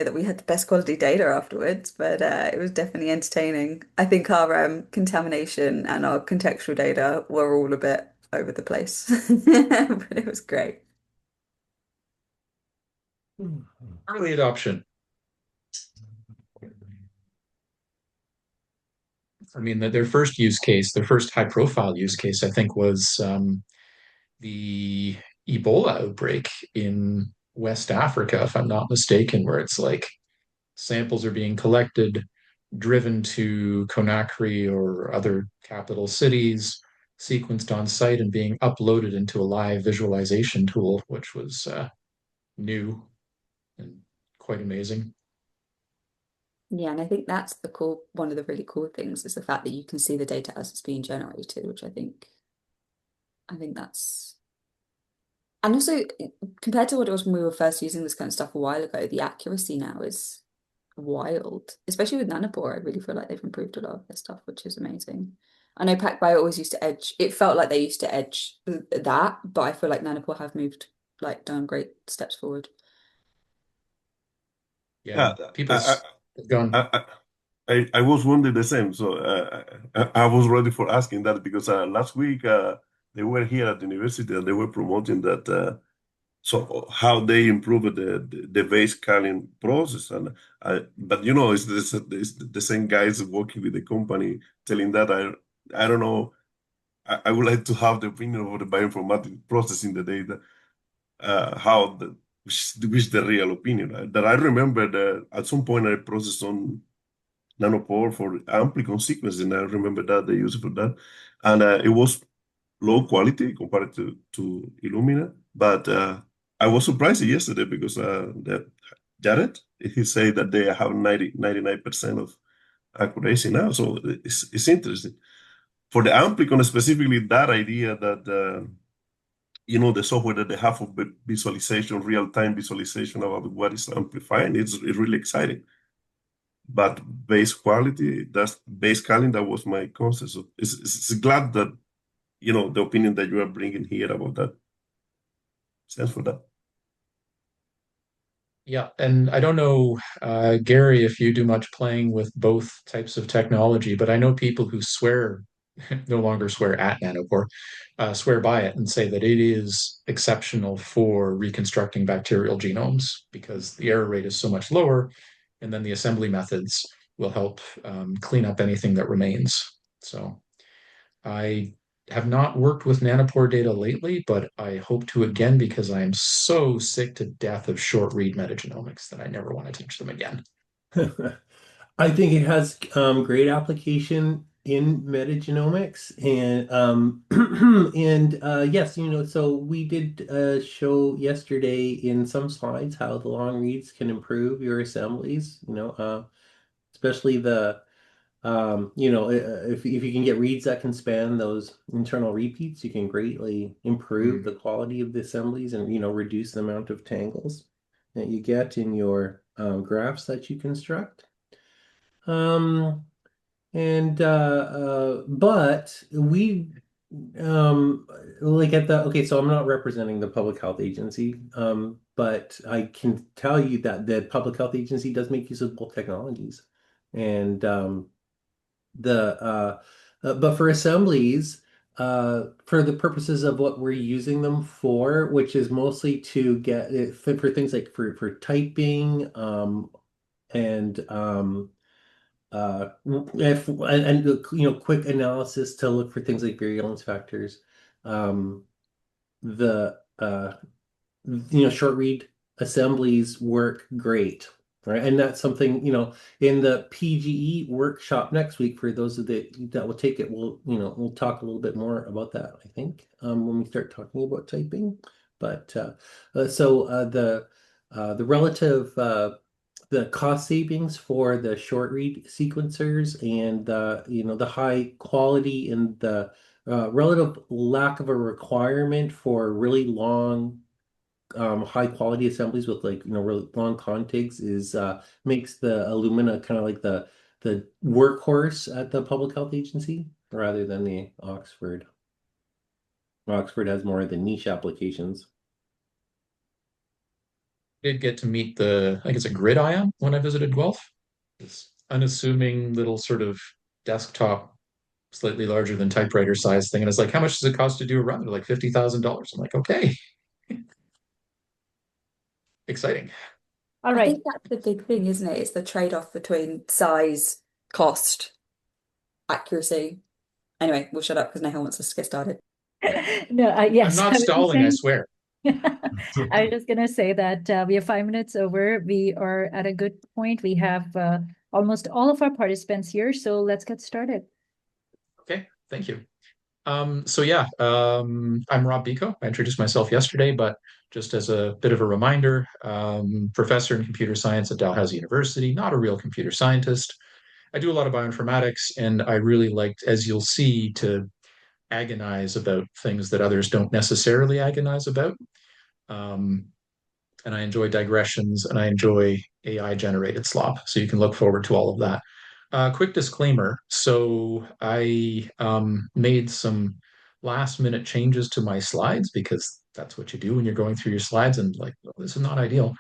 that we had the best quality data afterwards, but it was definitely entertaining. I think our contamination and our contextual data were all a bit over the place, but it was great. Early adoption. I mean, their first use case, their first high profile use case, I think, was the Ebola outbreak in West Africa, if I'm not mistaken, where it's like samples are being collected, driven to Conakry or other capital cities, sequenced on site, and being uploaded into a live visualization tool, which was new and quite amazing. Yeah, and I think that's the cool, one of the really cool things is the fact that you can see the data as it's being generated, which I think that's, and also compared to what it was when we were first using this kind of stuff a while ago, the accuracy now is wild, especially with Nanopore. I really feel like they've improved a lot of their stuff, which is amazing. I know PacBio always used to edge, it felt like they used to edge that, but I feel like Nanopore have moved, like, done great steps forward. Yeah, Yeah, people's gone. I, I was wondering the same. So I was ready for asking that because last week they were here at the university and they were promoting that. So how they improved the base scaling process, and but it's the same guys working with the company telling that I don't know. I would like to have the opinion of the bioinformatics processing the data, how the which the real opinion. That I remember that at some point I processed on nanopore for amplicon sequencing. I remember that they used it for that, and it was low quality compared to Illumina. But I was surprised yesterday because Jared, he said that they have 99% of accuracy now. So it's interesting. For the Amplicon specifically, that idea that, the software that they have for visualization, real-time visualization about what is amplifying, it's really exciting. But base quality, that's base scaling, that was my concept. So it's glad that, the opinion that you are bringing here about that. Stands for that. Yeah, and I don't know, Gary, if you do much playing with both types of technology, but I know people who swear, no longer swear at Nanopore, swear by it and say that it is exceptional for reconstructing bacterial genomes because the error rate is so much lower, and then the assembly methods will help clean up anything that remains. So I have not worked with nanopore data lately, but I hope to again because I am so sick to death of short read metagenomics that I never want to touch them again. I think it has great application in metagenomics and and yes, so we did show yesterday in some slides how the long reads can improve your assemblies, especially the if you can get reads that can span those internal repeats, you can greatly improve the Mm. quality of the assemblies and reduce the amount of tangles that you get in your graphs that you construct. Um, but we like at the okay, so I'm not representing the public health agency, but I can tell you that the public health agency does make use of both technologies. And the but for assemblies, for the purposes of what we're using them for, which is mostly to get it for things like for typing, and if and quick analysis to look for things like virulence factors. Um, the short read assemblies work great, right? And that's something, in the PGE workshop next week for those that will take it, we'll talk a little bit more about that, I think, when we start talking about typing. But so the relative the cost savings for the short read sequencers and the high quality and the relative lack of a requirement for really long high quality assemblies with like really long contigs is makes the Illumina kind of like the workhorse at the public health agency rather than the Oxford. Oxford has more of the niche applications. did get to meet I think it's a gridiron when I visited Guelph. This unassuming little sort of desktop, slightly larger than typewriter size thing. And it's like, how much does it cost to do a run? They're like $50,000. I'm like, okay, exciting. All I right. think that's the big thing, isn't it? It's the trade-off between size, cost, accuracy. Anyway, we'll shut up because Nahal wants us to get started. No, I'm yes, not I was just stalling, I saying. swear. I was just gonna say that we are 5 minutes over. We are at a good point. We have almost all of our participants here, so let's get started. Okay, thank you. So yeah, I'm Rob Beiko. I introduced myself yesterday, but just as a bit of a reminder, professor in computer science at Dalhousie University, not a real computer scientist. I do a lot of bioinformatics, and I really liked, as you'll see, to agonize about things that others don't necessarily agonize about. Um, and I enjoy digressions and I enjoy AI generated slop. So you can look forward to all of that. Quick disclaimer. So I made some last minute changes to my slides because that's what you do when you're going through your slides and like, oh, this is not ideal.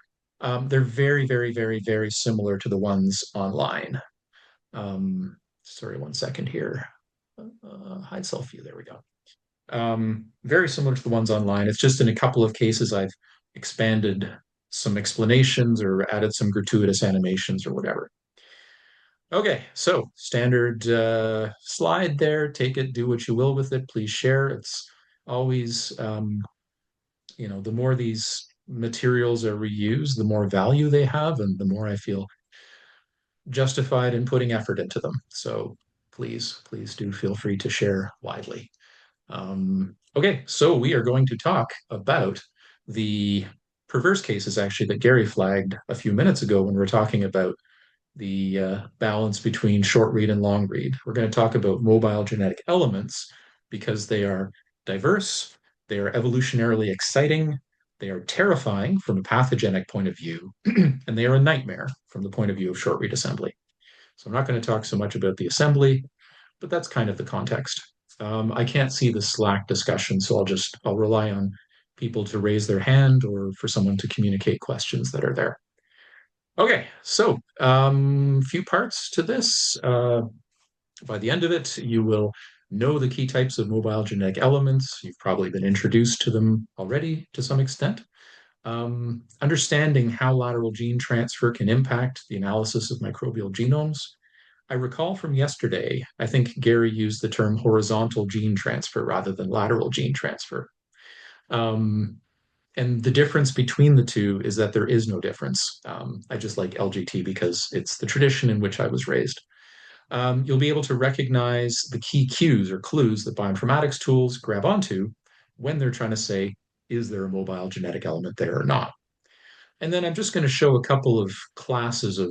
They're very, very, very, very similar to the ones online. Sorry, 1 second here. Hide self view. There we go. Very similar to the ones online. It's just in a couple of cases I've expanded some explanations or added some gratuitous animations or whatever. Okay, so standard slide there. Take it, do what you will with it. Please share. It's always, the more these materials are reused, the more value they have, and the more I feel justified in putting effort into them. So please do feel free to share widely. Okay, so we are going to talk about the perverse cases actually that Gary flagged a few minutes ago when we were talking about the balance between short read and long read. We're going to talk about mobile genetic elements because they are diverse, they are evolutionarily exciting, they are terrifying from a pathogenic point of view, and they are a nightmare from the point of view of short read assembly. So I'm not going to talk so much about the assembly, but that's kind of the context. I can't see the Slack discussion, so I'll rely on people to raise their hand or for someone to communicate questions that are there. Okay, so few parts to this. By the end of it, you will know the key types of mobile genetic elements. You've probably been introduced to them already to some extent. Understanding how lateral gene transfer can impact the analysis of microbial genomes. I recall from yesterday, I think Gary used the term horizontal gene transfer rather than lateral gene transfer. And the difference between the two is that there is no difference. I just like LGT because it's the tradition in which I was raised. You'll be able to recognize the key cues or clues that bioinformatics tools grab onto when they're trying to say, is there a mobile genetic element there or not? And then I'm just going to show a couple of classes of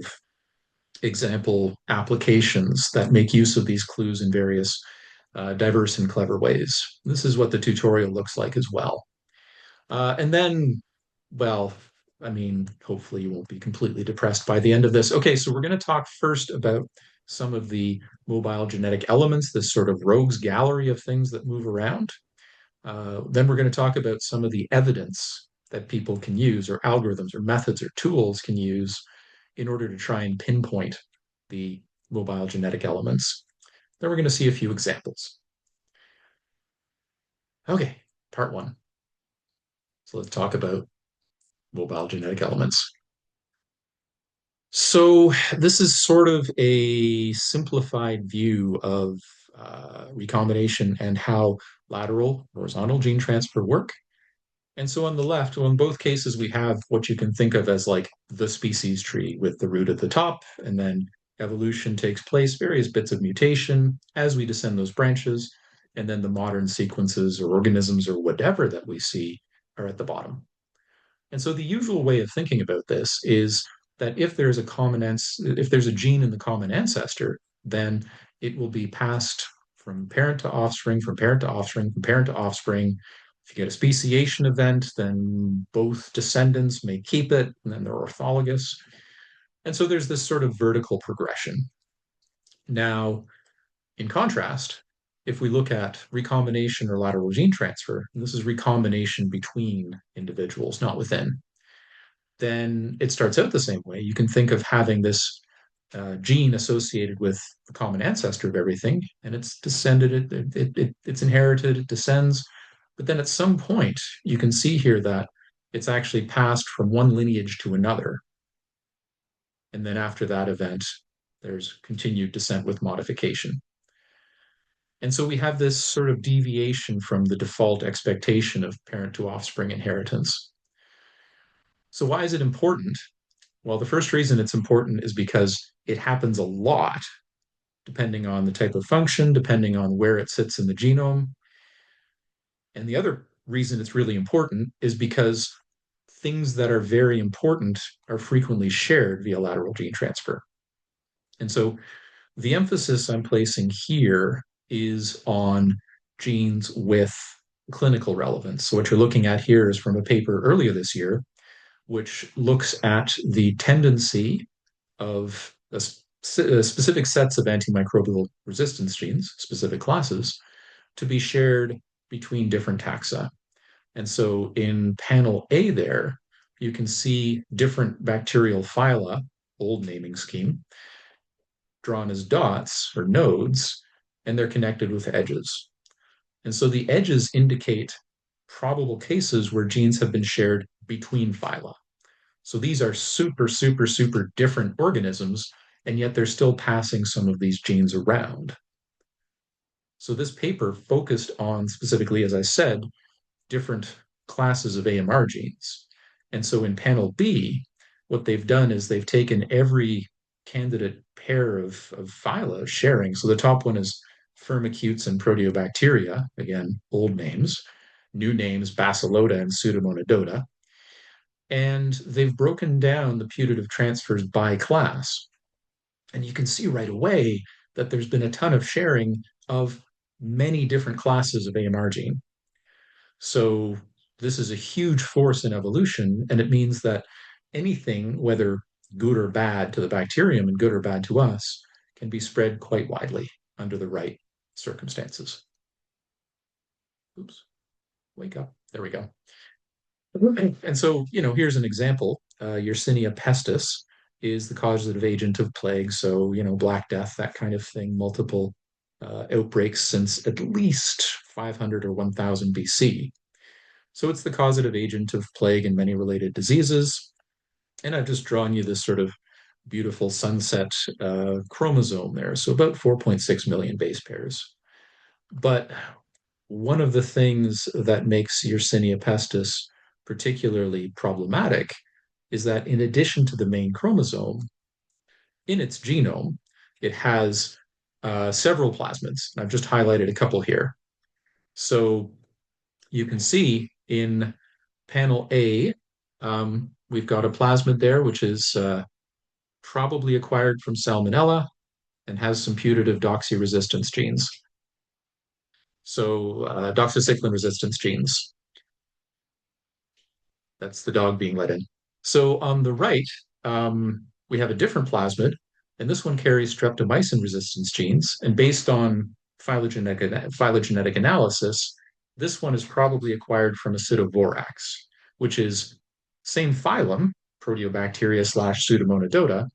example applications that make use of these clues in various diverse and clever ways. This is what the tutorial looks like as well. And then, well, I mean, hopefully you won't be completely depressed by the end of this. Okay, so we're going to talk first about some of the mobile genetic elements, this sort of rogues gallery of things that move around. Then we're going to talk about some of the evidence that people can use, or algorithms, or methods, or tools can use in order to try and pinpoint the mobile genetic elements. Then we're going to see a few examples. Okay, part one. So let's talk about mobile genetic elements. So this is sort of a simplified view of recombination and how lateral, horizontal gene transfer work. And so on the left, well, in both cases, we have what you can think of as like the species tree with the root at the top, and then evolution takes place, various bits of mutation as we descend those branches, and then the modern sequences or organisms or whatever that we see are at the bottom. And so the usual way of thinking about this is that if there's a gene in the common ancestor, then it will be passed from parent to offspring, from parent to offspring, from parent to offspring. If you get a speciation event, then both descendants may keep it, and then they're orthologous. And so there's this sort of vertical progression. Now, in contrast, if we look at recombination or lateral gene transfer, and this is recombination between individuals, not within, then it starts out the same way. You can think of having this gene associated with the common ancestor of everything, and it's descended, it's inherited, it descends. But then at some point, you can see here that it's actually passed from one lineage to another. And then after that event, there's continued descent with modification. And so we have this sort of deviation from the default expectation of parent to offspring inheritance. So, why is it important? Well, the first reason it's important is because it happens a lot, depending on the type of function, depending on where it sits in the genome. And the other reason it's really important is because things that are very important are frequently shared via lateral gene transfer. And so the emphasis I'm placing here is on genes with clinical relevance. So what you're looking at here is from a paper earlier this year, which looks at the tendency of specific sets of antimicrobial resistance genes, specific classes, to be shared between different taxa. And so in panel A there, you can see different bacterial phyla, old naming scheme, drawn as dots or nodes, and they're connected with edges. And so the edges indicate probable cases where genes have been shared between phyla. So these are super, super, super different organisms, and yet they're still passing some of these genes around. So this paper focused on specifically, as I said, different classes of AMR genes. And so in panel B, what they've done is they've taken every candidate pair of phyla sharing. So the top one is firmicutes and proteobacteria, again, old names, new names, Bacillota and Pseudomonodota. And they've broken down the putative transfers by class. And you can see right away that there's been a ton of sharing of many different classes of AMR gene. So this is a huge force in evolution, and it means that anything, whether good or bad to the bacterium and good or bad to us, can be spread quite widely under the right circumstances. Oops, wake up. There we go. And so, here's an example. Yersinia pestis is the causative agent of plague. So, Black Death, that kind of thing, multiple outbreaks since at least 500 or 1000 BC. So it's the causative agent of plague and many related diseases. And I've just drawn you this sort of beautiful sunset chromosome there. So about 4.6 million base pairs. But one of the things that makes Yersinia pestis particularly problematic is that in addition to the main chromosome, in its genome, it has several plasmids. I've just highlighted a couple here. So you can see in panel A, we've got a plasmid there, which is probably acquired from Salmonella and has some putative doxy resistance genes. So doxycycline resistance genes. That's the dog being let in. So on the right, we have a different plasmid, and this one carries streptomycin resistance genes. And based on phylogenetic analysis, this one is probably acquired from Acidovorax, which is same phylum, Proteobacteria / Pseudomonodota,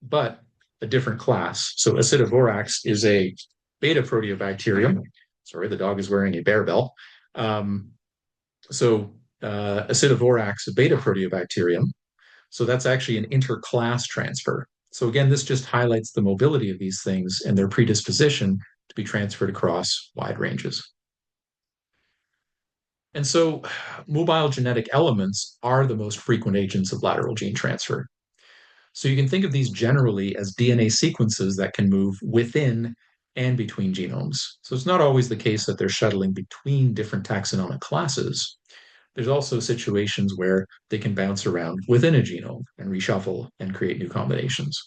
but a different class. So Acidovorax is a beta proteobacterium. Sorry, the dog is wearing a bear bell. Acidovorax, a beta proteobacterium. So that's actually an interclass transfer. So again, this just highlights the mobility of these things and their predisposition to be transferred across wide ranges. And so mobile genetic elements are the most frequent agents of lateral gene transfer. So you can think of these generally as DNA sequences that can move within and between genomes. So it's not always the case that they're shuttling between different taxonomic classes. There's also situations where they can bounce around within a genome and reshuffle and create new combinations.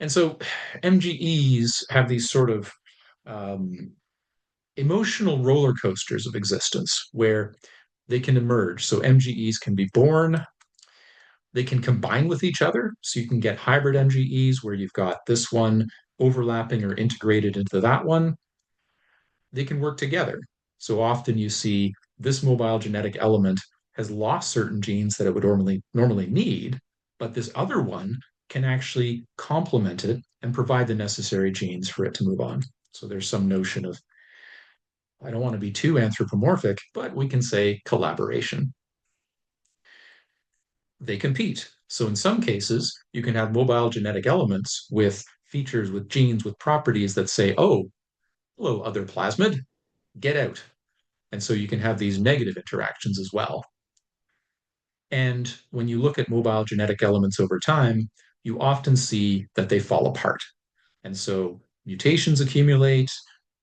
And so MGEs have these sort of emotional roller coasters of existence where they can emerge. So MGEs can be born, they can combine with each other. So you can get hybrid MGEs where you've got this one overlapping or integrated into that one. They can work together. So often you see this mobile genetic element has lost certain genes that it would normally need, but this other one can actually complement it and provide the necessary genes for it to move on. So there's some notion of, I don't want to be too anthropomorphic, but we can say collaboration. They compete. So in some cases, you can have mobile genetic elements with features, with genes, with properties that say, oh, hello, other plasmid, get out. And so you can have these negative interactions as well. And when you look at mobile genetic elements over time, you often see that they fall apart. And so mutations accumulate,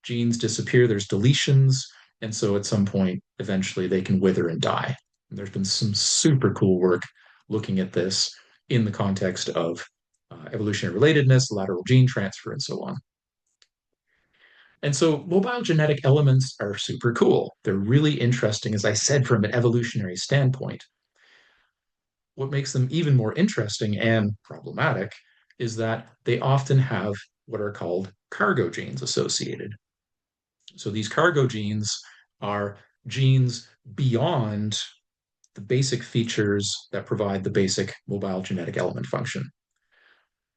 genes disappear, there's deletions. And so at some point, eventually they can wither and die. And there's been some super cool work looking at this in the context of evolutionary relatedness, lateral gene transfer, and so on. And so mobile genetic elements are super cool. They're really interesting, as I said, from an evolutionary standpoint. What makes them even more interesting and problematic is that they often have what are called cargo genes associated. So these cargo genes are genes beyond the basic features that provide the basic mobile genetic element function.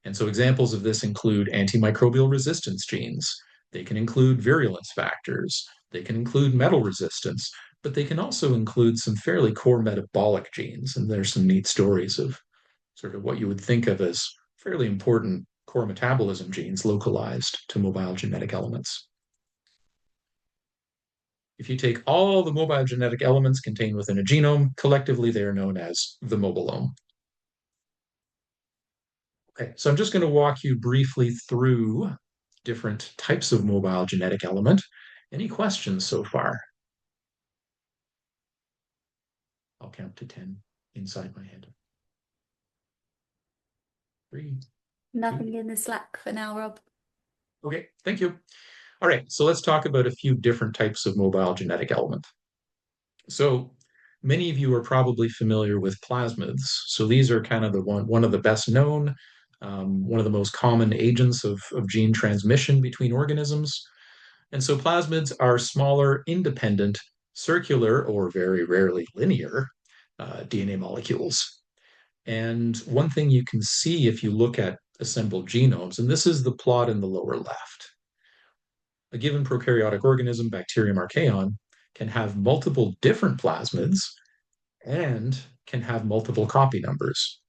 And so examples of this include antimicrobial resistance genes. They can include virulence factors. They can include metal resistance, but they can also include some fairly core metabolic genes. And there's some neat stories of sort of what you would think of as fairly important core metabolism genes localized to mobile genetic elements. If you take all the mobile genetic elements contained within a genome, collectively they are known as the mobilome. Okay, so I'm just going to walk you briefly through different types of mobile genetic element. Any questions so far? I'll count to 10 inside my head. 3. Nothing in the Slack for now, Rob. Okay, thank you. All right, so let's talk about a few different types of mobile genetic element. So many of you are probably familiar with plasmids. So these are kind of the one of the best known, one of the most common agents of gene transmission between organisms. And so plasmids are smaller, independent, circular, or very rarely linear DNA molecules. And one thing you can see if you look at assembled genomes, and this is the plot in the lower left, a given prokaryotic organism, Bacterium archaeon, can have multiple different plasmids and can have multiple copy numbers.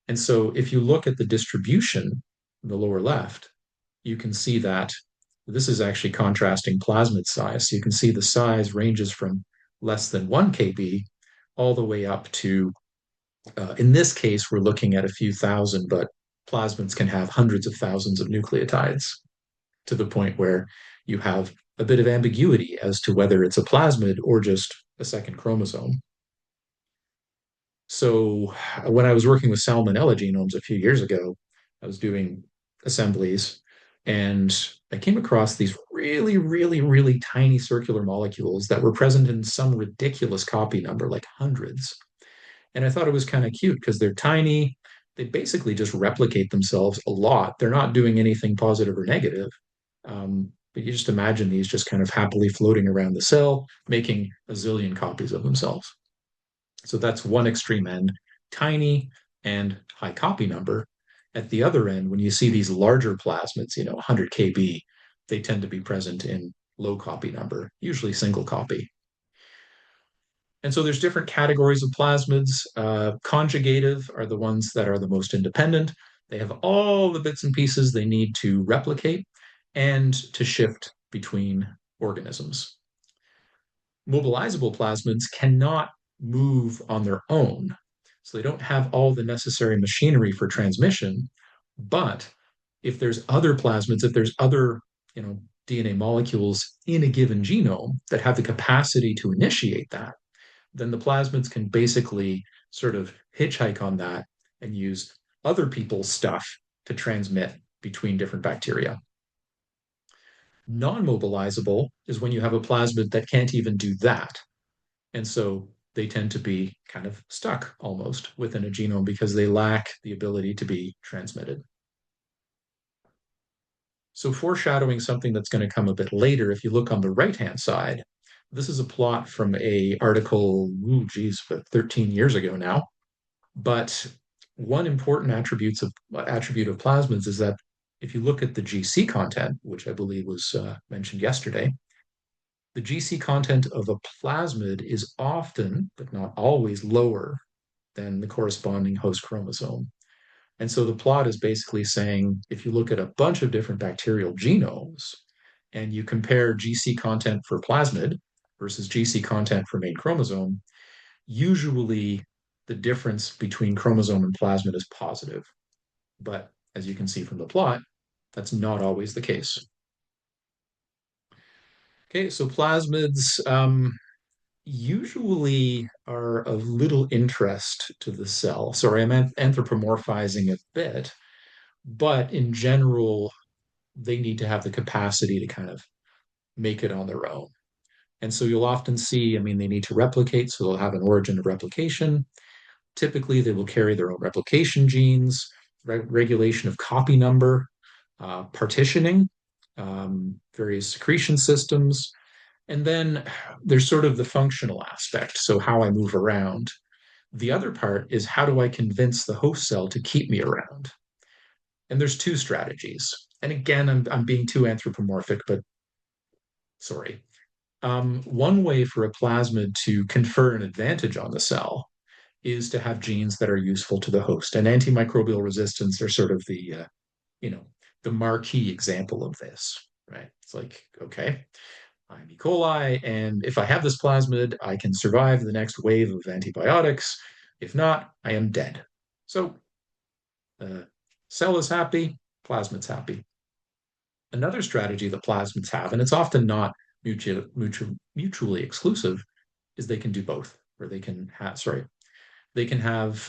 And so if you look at the distribution in the lower left, you can see that this is actually contrasting plasmid size. So you can see the size ranges from less than 1 kb all the way up to, in this case, we're looking at a few thousand, but plasmids can have hundreds of thousands of nucleotides to the point where you have a bit of ambiguity as to whether it's a plasmid or just a second chromosome. So when I was working with salmonella genomes a few years ago, I was doing assemblies and I came across these really, really, really tiny circular molecules that were present in some ridiculous copy number, like hundreds. And I thought it was kind of cute because they're tiny. They basically just replicate themselves a lot. They're not doing anything positive or negative. But you just imagine these just kind of happily floating around the cell, making a zillion copies of themselves. So that's one extreme end, tiny and high copy number. At the other end, when you see these larger plasmids, 100 kb, they tend to be present in low copy number, usually single copy. And so there's different categories of plasmids. Conjugative are the ones that are the most independent. They have all the bits and pieces they need to replicate and to shift between organisms. Mobilizable plasmids cannot move on their own. So they don't have all the necessary machinery for transmission. But if there's other plasmids, if there's other, DNA molecules in a given genome that have the capacity to initiate that, then the plasmids can basically sort of hitchhike on that and use other people's stuff to transmit between different bacteria. Non-mobilizable is when you have a plasmid that can't even do that. And so they tend to be kind of stuck almost within a genome because they lack the ability to be transmitted. So foreshadowing something that's going to come a bit later, if you look on the right-hand side, this is a plot from a article, ooh, geez, 13 years ago now. But one important attribute of plasmids is that if you look at the GC content, which I believe was mentioned yesterday, the GC content of a plasmid is often, but not always, lower than the corresponding host chromosome. And so the plot is basically saying if you look at a bunch of different bacterial genomes and you compare GC content for plasmid versus GC content for main chromosome, usually the difference between chromosome and plasmid is positive. But as you can see from the plot, that's not always the case. Okay, so plasmids usually are of little interest to the cell. Sorry, I'm anthropomorphizing a bit, but in general, they need to have the capacity to kind of make it on their own. And so you'll often see, I mean, they need to replicate, so they'll have an origin of replication. Typically, they will carry their own replication genes, regulation of copy number, partitioning, various secretion systems. And then there's sort of the functional aspect, so how I move around. The other part is how do I convince the host cell to keep me around? And there's two strategies. And again, I'm being too anthropomorphic, but sorry. One way for a plasmid to confer an advantage on the cell is to have genes that are useful to the host. And antimicrobial resistance are sort of you know, the marquee example of this, right? It's like, okay, I'm E. coli, and if I have this plasmid, I can survive the next wave of antibiotics. If not, I am dead. So the cell is happy, plasmid's happy. Another strategy that plasmids have, and it's often not mutually exclusive, is they can do both, or they can have, sorry, they can have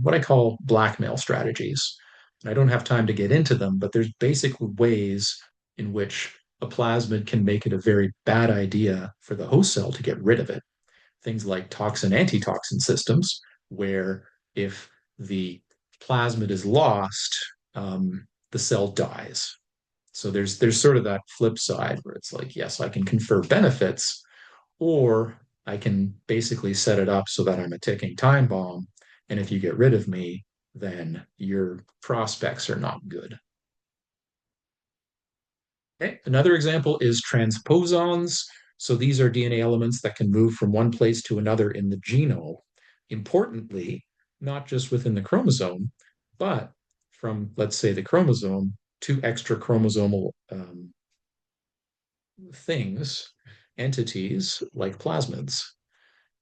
what I call blackmail strategies. And I don't have time to get into them, but there's basically ways in which a plasmid can make it a very bad idea for the host cell to get rid of it. Things like toxin antitoxin systems, where if the plasmid is lost, the cell dies. So there's sort of that flip side where it's like, yes, I can confer benefits, or I can basically set it up so that I'm a ticking time bomb. And if you get rid of me, then your prospects are not good. Okay. Another example is transposons. So these are DNA elements that can move from one place to another in the genome. Importantly, not just within the chromosome, but from, let's say, the chromosome to extra chromosomal things, entities like plasmids.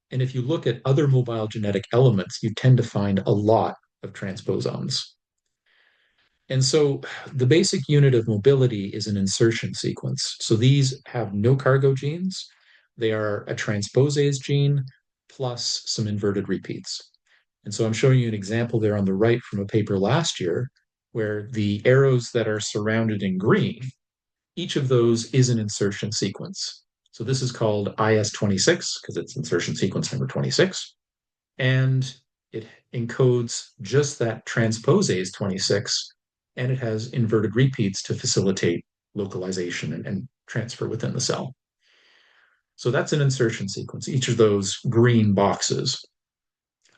And if you look at other mobile genetic elements, you tend to find a lot of transposons. And so the basic unit of mobility is an insertion sequence. So these have no cargo genes. They are a transposase gene plus some inverted repeats. And so I'm showing you an example there on the right from a paper last year where the arrows that are surrounded in green, each of those is an insertion sequence. So this is called IS26 because it's insertion sequence number 26. And it encodes just that transposase 26, and it has inverted repeats to facilitate localization and transfer within the cell. So that's an insertion sequence, each of those green boxes.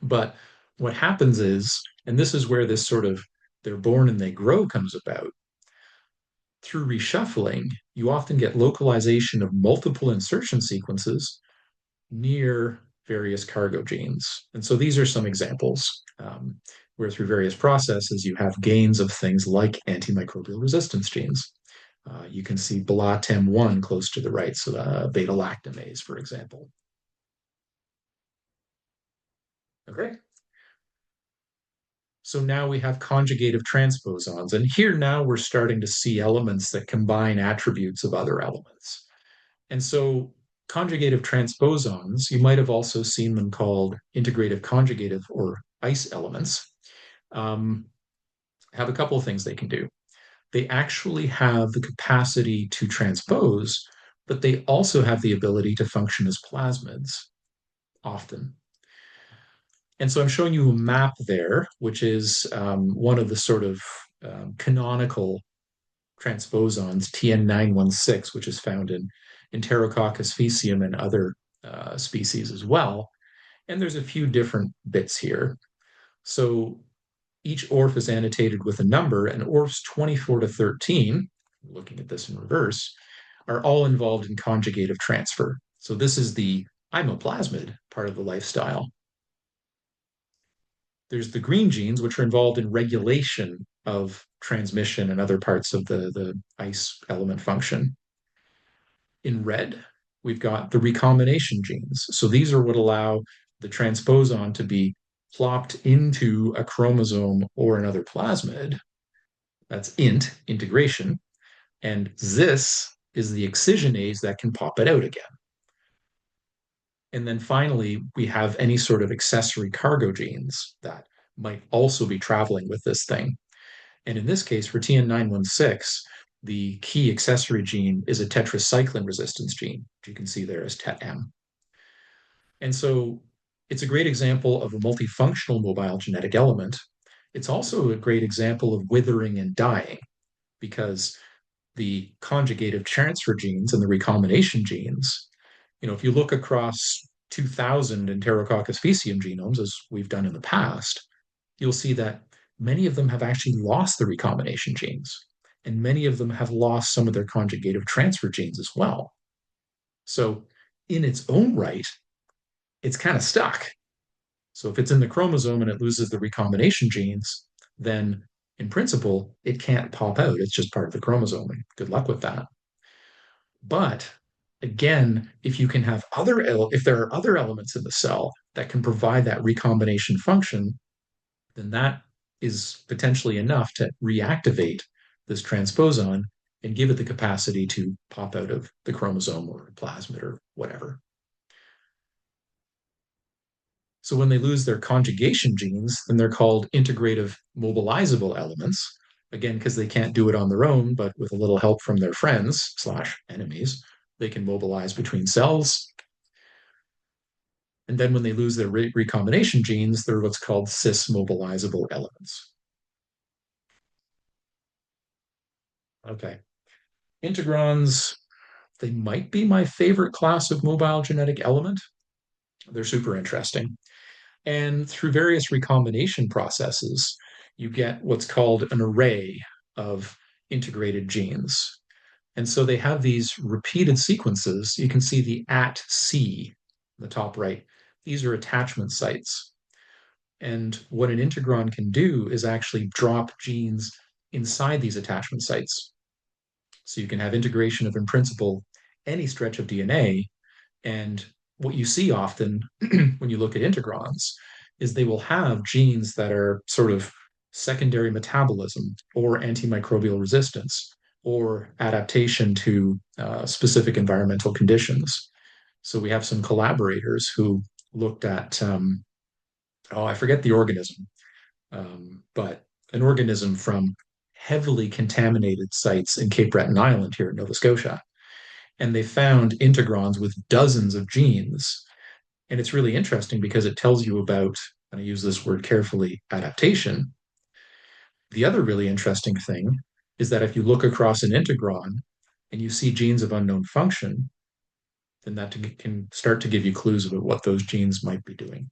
But what happens is, and this is where this sort of they're born and they grow comes about, through reshuffling, you often get localization of multiple insertion sequences near various cargo genes. And so these are some examples where through various processes, you have gains of things like antimicrobial resistance genes. You can see BLATEM1 close to the right, so beta lactamase, for example. Okay. So now we have conjugative transposons. And here now we're starting to see elements that combine attributes of other elements. And so conjugative transposons, you might have also seen them called integrative conjugative or ICE elements, have a couple of things they can do. They actually have the capacity to transpose, but they also have the ability to function as plasmids often. And so I'm showing you a map there, which is one of the sort of canonical transposons, TN916, which is found in Enterococcus faecium and other species as well. And there's a few different bits here. So each ORF is annotated with a number, and ORFs 24 to 13, looking at this in reverse, are all involved in conjugative transfer. So this is the I'm a plasmid part of the lifestyle. There's the green genes, which are involved in regulation of transmission and other parts of the ICE element function. In red, we've got the recombination genes. So these are what allow the transposon to be plopped into a chromosome or another plasmid. That's INT, integration. And this is the excisionase that can pop it out again. And then finally, we have any sort of accessory cargo genes that might also be traveling with this thing. And in this case, for TN916, the key accessory gene is a tetracycline resistance gene, which you can see there as TET-M. And so it's a great example of a multifunctional mobile genetic element. It's also a great example of withering and dying, because the conjugative transfer genes and the recombination genes, if you look across 2,000 Enterococcus faecium genomes, as we've done in the past, you'll see that many of them have actually lost the recombination genes, and many of them have lost some of their conjugative transfer genes as well. So in its own right, it's kind of stuck. So if it's in the chromosome and it loses the recombination genes, then in principle, it can't pop out. It's just part of the chromosome, and good luck with that. But again, if you can have if there are other elements in the cell that can provide that recombination function, then that is potentially enough to reactivate this transposon and give it the capacity to pop out of the chromosome or plasmid or whatever. So when they lose their conjugation genes, then they're called integrative mobilizable elements, again, because they can't do it on their own, but with a little help from their friends / enemies, they can mobilize between cells. And then when they lose their recombination genes, they're what's called cis-mobilizable elements. Okay. Integrons, they might be my favorite class of mobile genetic element. They're super interesting. And through various recombination processes, you get what's called an array of integrated genes. And so they have these repeated sequences. You can see the @C in the top right. These are attachment sites. And what an integron can do is actually drop genes inside these attachment sites. So you can have integration of, in principle, any stretch of DNA. And what you see often when you look at integrons is they will have genes that are sort of secondary metabolism or antimicrobial resistance or adaptation to specific environmental conditions. So we have some collaborators who looked at, I forget the organism, but an organism from heavily contaminated sites in Cape Breton Island here in Nova Scotia. And they found integrons with dozens of genes. And it's really interesting because it tells you about, and I use this word carefully, adaptation. The other really interesting thing is that if you look across an integron and you see genes of unknown function, then that can start to give you clues about what those genes might be doing.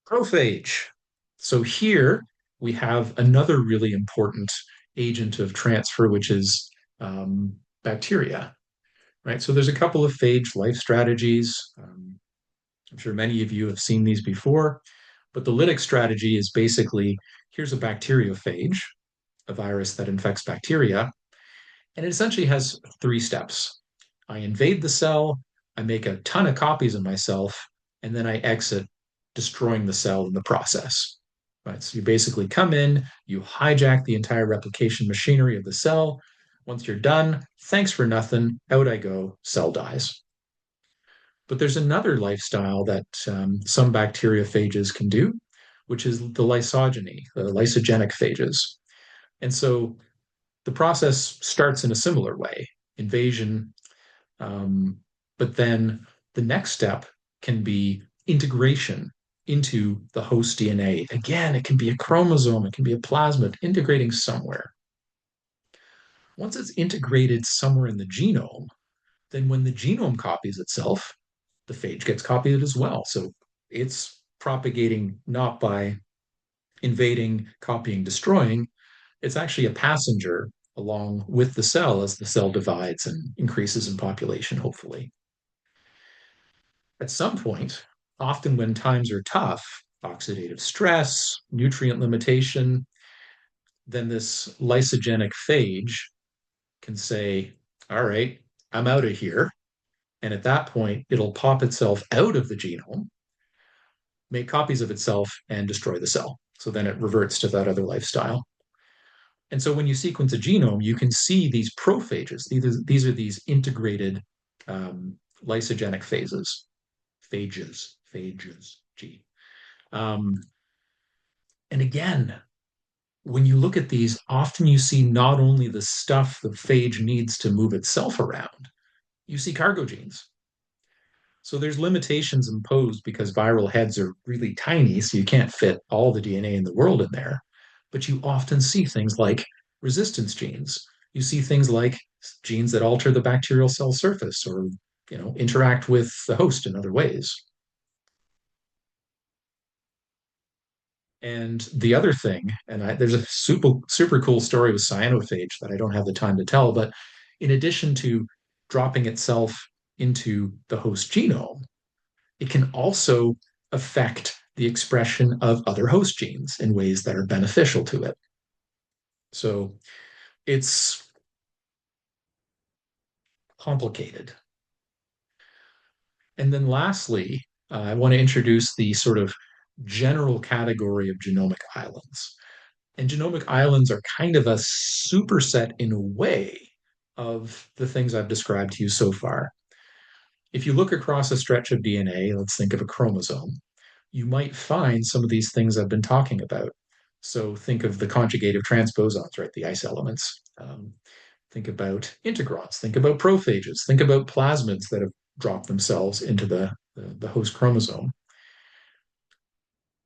Prophage. So here we have another really important agent of transfer, which is bacteria, right? So there's a couple of phage life strategies. I'm sure many of you have seen these before, but the lytic strategy is basically, here's a bacteriophage, a virus that infects bacteria, and it essentially has 3 steps. I invade the cell, I make a ton of copies of myself, and then I exit, destroying the cell in the process. Right? So you basically come in, you hijack the entire replication machinery of the cell. Once you're done, thanks for nothing, out I go, cell dies. But there's another lifestyle that some bacteriophages can do, which is the lysogeny, the lysogenic phages. And so the process starts in a similar way, invasion, but then the next step can be integration. into the host DNA. Again, it can be a chromosome, it can be a plasmid integrating somewhere. Once it's integrated somewhere in the genome, then when the genome copies itself, the phage gets copied as well. So it's propagating not by invading, copying, destroying. It's actually a passenger along with the cell as the cell divides and increases in population, hopefully. At some point, often when times are tough, oxidative stress, nutrient limitation, then this lysogenic phage can say, all right, I'm out of here. And at that point, it'll pop itself out of the genome, make copies of itself, and destroy the cell. So then it reverts to that other lifestyle. And so when you sequence a genome, you can see these prophages. These are these integrated lysogenic phases, phages, G. Um, and again, when you look at these, often you see not only the stuff the phage needs to move itself around, you see cargo genes. So there's limitations imposed because viral heads are really tiny, so you can't fit all the DNA in the world in there. But you often see things like resistance genes. You see things like genes that alter the bacterial cell surface or interact with the host in other ways. And the other thing, there's a super cool story with cyanophage that I don't have the time to tell, but in addition to dropping itself into the host genome, it can also affect the expression of other host genes in ways that are beneficial to it. So it's complicated. And then lastly, I want to introduce the sort of general category of genomic islands. And genomic islands are kind of a superset in a way of the things I've described to you so far. If you look across a stretch of DNA, let's think of a chromosome, you might find some of these things I've been talking about. So think of the conjugative transposons, right? The ice elements. Think about integrons. Think about prophages. Think about plasmids that have dropped themselves into the host chromosome.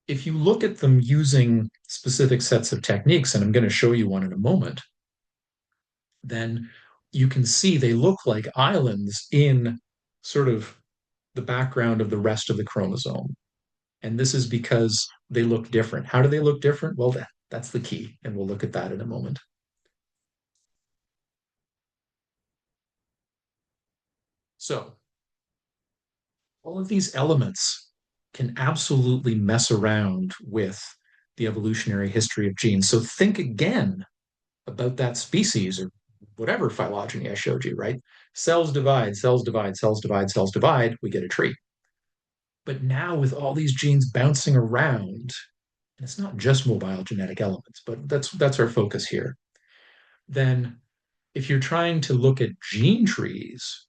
If you look at them using specific sets of techniques, and I'm going to show you one in a moment, then you can see they look like islands in sort of the background of the rest of the chromosome. And this is because they look different. How do they look different? Well, that's the key, and we'll look at that in a moment. So, all of these elements can absolutely mess around with the evolutionary history of genes. So, think again about that species or whatever phylogeny I showed you, right? Cells divide, cells divide, cells divide, cells divide, we get a tree. But now, with all these genes bouncing around, and it's not just mobile genetic elements, but that's our focus here. Then if you're trying to look at gene trees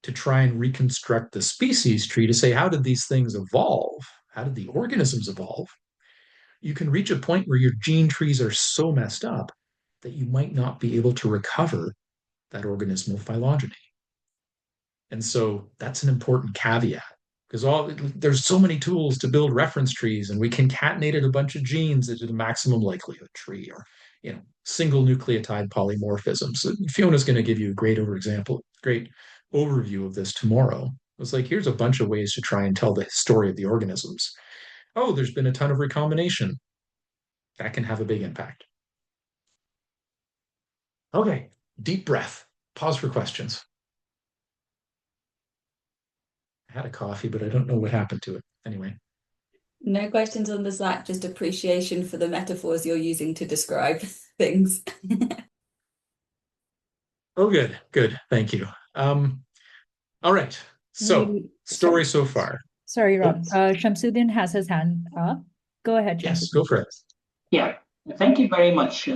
to try and reconstruct the species tree to say, how did these things evolve? How did the organisms evolve? You can reach a point where your gene trees are so messed up that you might not be able to recover that organismal phylogeny. And so that's an important caveat because there's so many tools to build reference trees, and we concatenated a bunch of genes into the maximum likelihood tree or single nucleotide polymorphism. So Fiona's going to give you a great overview of this tomorrow. It's like here's a bunch of ways to try and tell the story of the organisms. Oh, there's been a ton of recombination. That can have a big impact. Okay, deep breath. Pause for questions. I had a coffee, but I don't know what happened to it. Anyway. No questions on the Slack, just appreciation for the metaphors you're using to describe things. Oh, good. Thank you. All right. So, story so far. Sorry, Rob. Shamsuddin has his hand up. Go ahead, Shamsuddin. Yes, go for it. Yeah, thank you very much.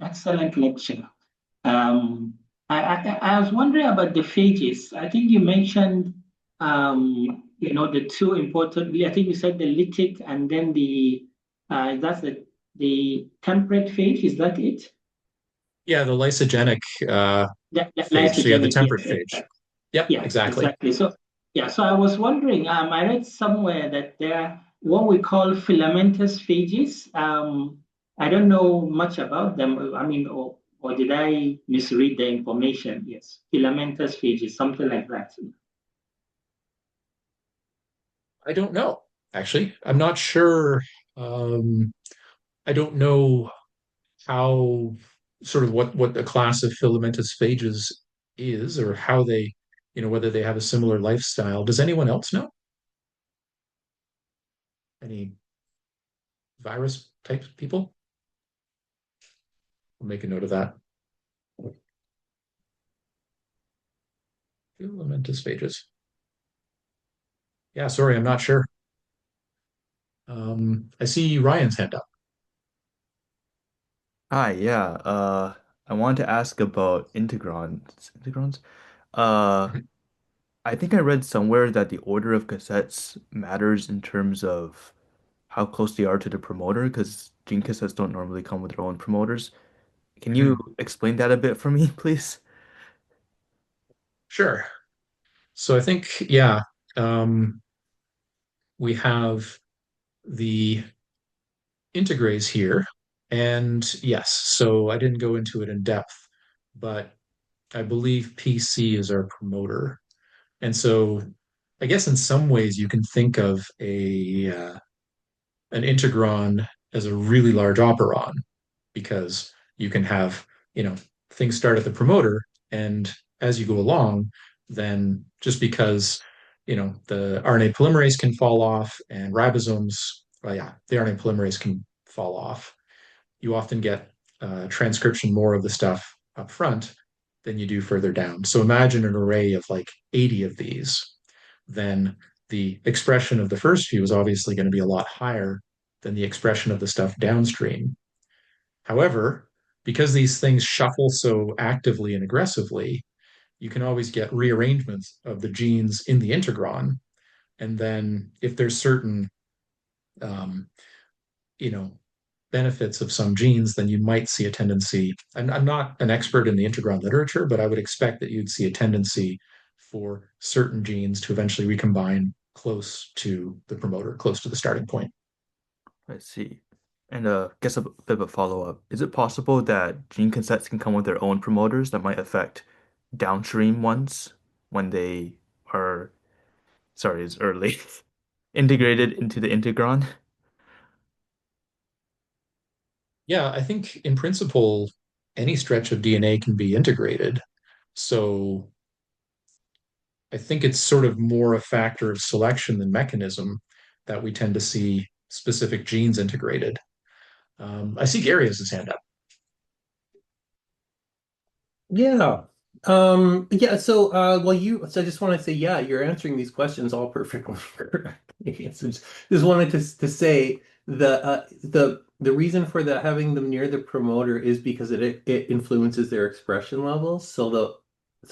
Excellent lecture. I was wondering about the phages. I think you mentioned, the two important. I think you said the lytic and then that's the temperate phage. Is that it? Yeah, the lysogenic phage. So yeah, the temperate phage. Yep, Yeah, exactly. So I was wondering. I read somewhere that what we call filamentous phages. I don't know much about them. I mean, or did I misread the information? Yes, filamentous phages, something like that. I don't know, actually. I'm not sure. Um, I don't know how sort of what a class of filamentous phages is or how they, whether they have a similar lifestyle. Does anyone else know? Any virus type people? I'll make a note of that. Filamentous phages. Yeah, sorry, I'm not sure. I see Ryan's hand up. Hi, yeah. I wanted to ask about integrons. Integrons? Uh, Mhm. I think I read somewhere that the order of cassettes matters in terms of how close they are to the promoter, because gene cassettes don't normally come with their own promoters. Can you Mhm. explain that a bit for me, please? Sure. So I think, yeah, um, we have the integrase here. And yes, so I didn't go into it in depth, but I believe PC is our promoter. And so I guess in some ways you can think of an integron as a really large operon because you can have, you know, things start at the promoter and as you go along, then just because, the RNA polymerase can fall off and ribosomes, well, yeah, the RNA polymerase can fall off. You often get transcription more of the stuff up front than you do further down. So imagine an array of like 80 of these, then the expression of the first few is obviously going to be a lot higher than the expression of the stuff downstream. However, because these things shuffle so actively and aggressively, you can always get rearrangements of the genes in the integron. And then if there's certain, um, you know, benefits of some genes, then you might see a tendency. I'm not an expert in the integron literature, but I would expect that you'd see a tendency for certain genes to eventually recombine close to the promoter, close to the starting point. I see. And guess a bit of a follow-up. Is it possible that gene cassettes can come with their own promoters that might affect downstream ones when they are, sorry, it's early, integrated into the integron? Yeah, I think in principle, any stretch of DNA can be integrated. So I think it's sort of more a factor of selection than mechanism that we tend to see specific genes integrated. I see Gary has his hand up. Yeah. Yeah, so I just want to say, yeah, you're answering these questions all perfectly correctly. So just wanted to say the reason for the having them near the promoter is because it influences their expression levels. So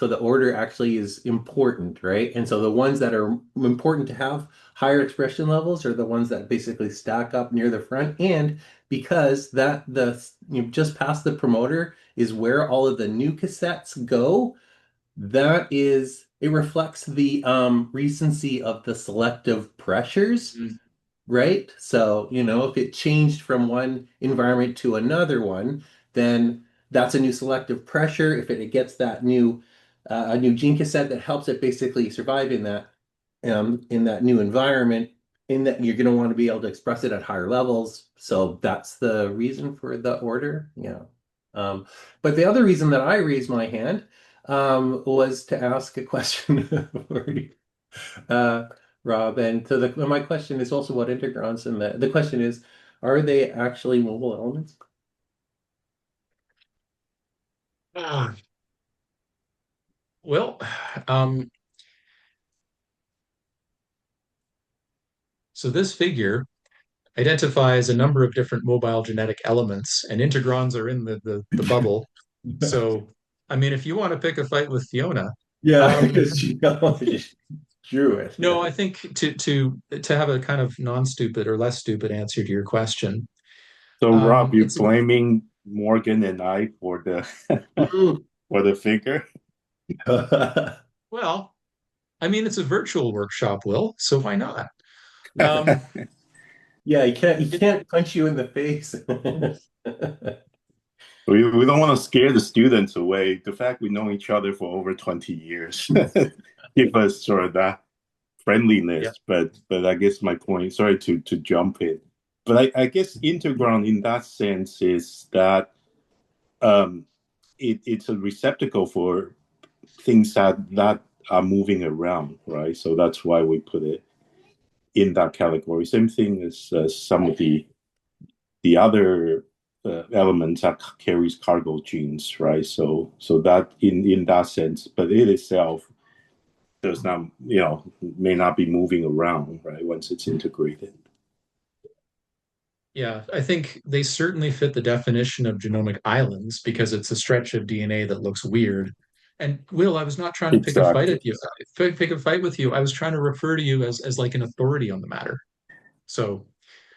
the order actually is important, right? And so the ones that are important to have higher expression levels are the ones that basically stack up near the front. And because just past the promoter is where all of the new cassettes go. It reflects the recency of the selective pressures, Mm. right? So, if it changed from one environment to another one, then that's a new selective pressure. If it gets that new a new gene cassette that helps it basically survive in that new environment, in that you're going to want to be able to express it at higher levels. So that's the reason for the order. Yeah. Um, but the other reason that I raised my hand was to ask a question for you, uh, Rob. And my question is also about integrons. And the question is, are they actually mobile elements? Ah, well, um, so this figure identifies a number of different mobile genetic elements, and integrons are in the bubble. So, I mean, if you want to pick a fight with Fiona, Yeah, um, because just drew it. no, I Yeah. think to have a kind of non-stupid or less stupid answer to your question, So Rob, you're it's a blaming Morgan and I for the Mm. for the figure? well, I mean, it's a virtual workshop, Will, so why not? Um, Yeah, he can't punch you in the face. We don't want to scare the students away. The fact we know each other for over 20 years give us sort of that Yeah. friendliness. But I guess my point, sorry to jump in, but I guess Integron in that sense is that um, it's a receptacle for things that are moving around, right? So that's why we put it in that category. Same thing as some of the other elements that carries cargo genes, right? So that in that sense, but it itself does not, may not be moving around, right? Once it's integrated. Yeah, I think they certainly fit the definition of genomic islands because it's a stretch of DNA that looks weird. And Will, I was not trying to pick a fight Exactly. at you, pick a fight with you. I was trying to refer to you as like an authority on the matter. So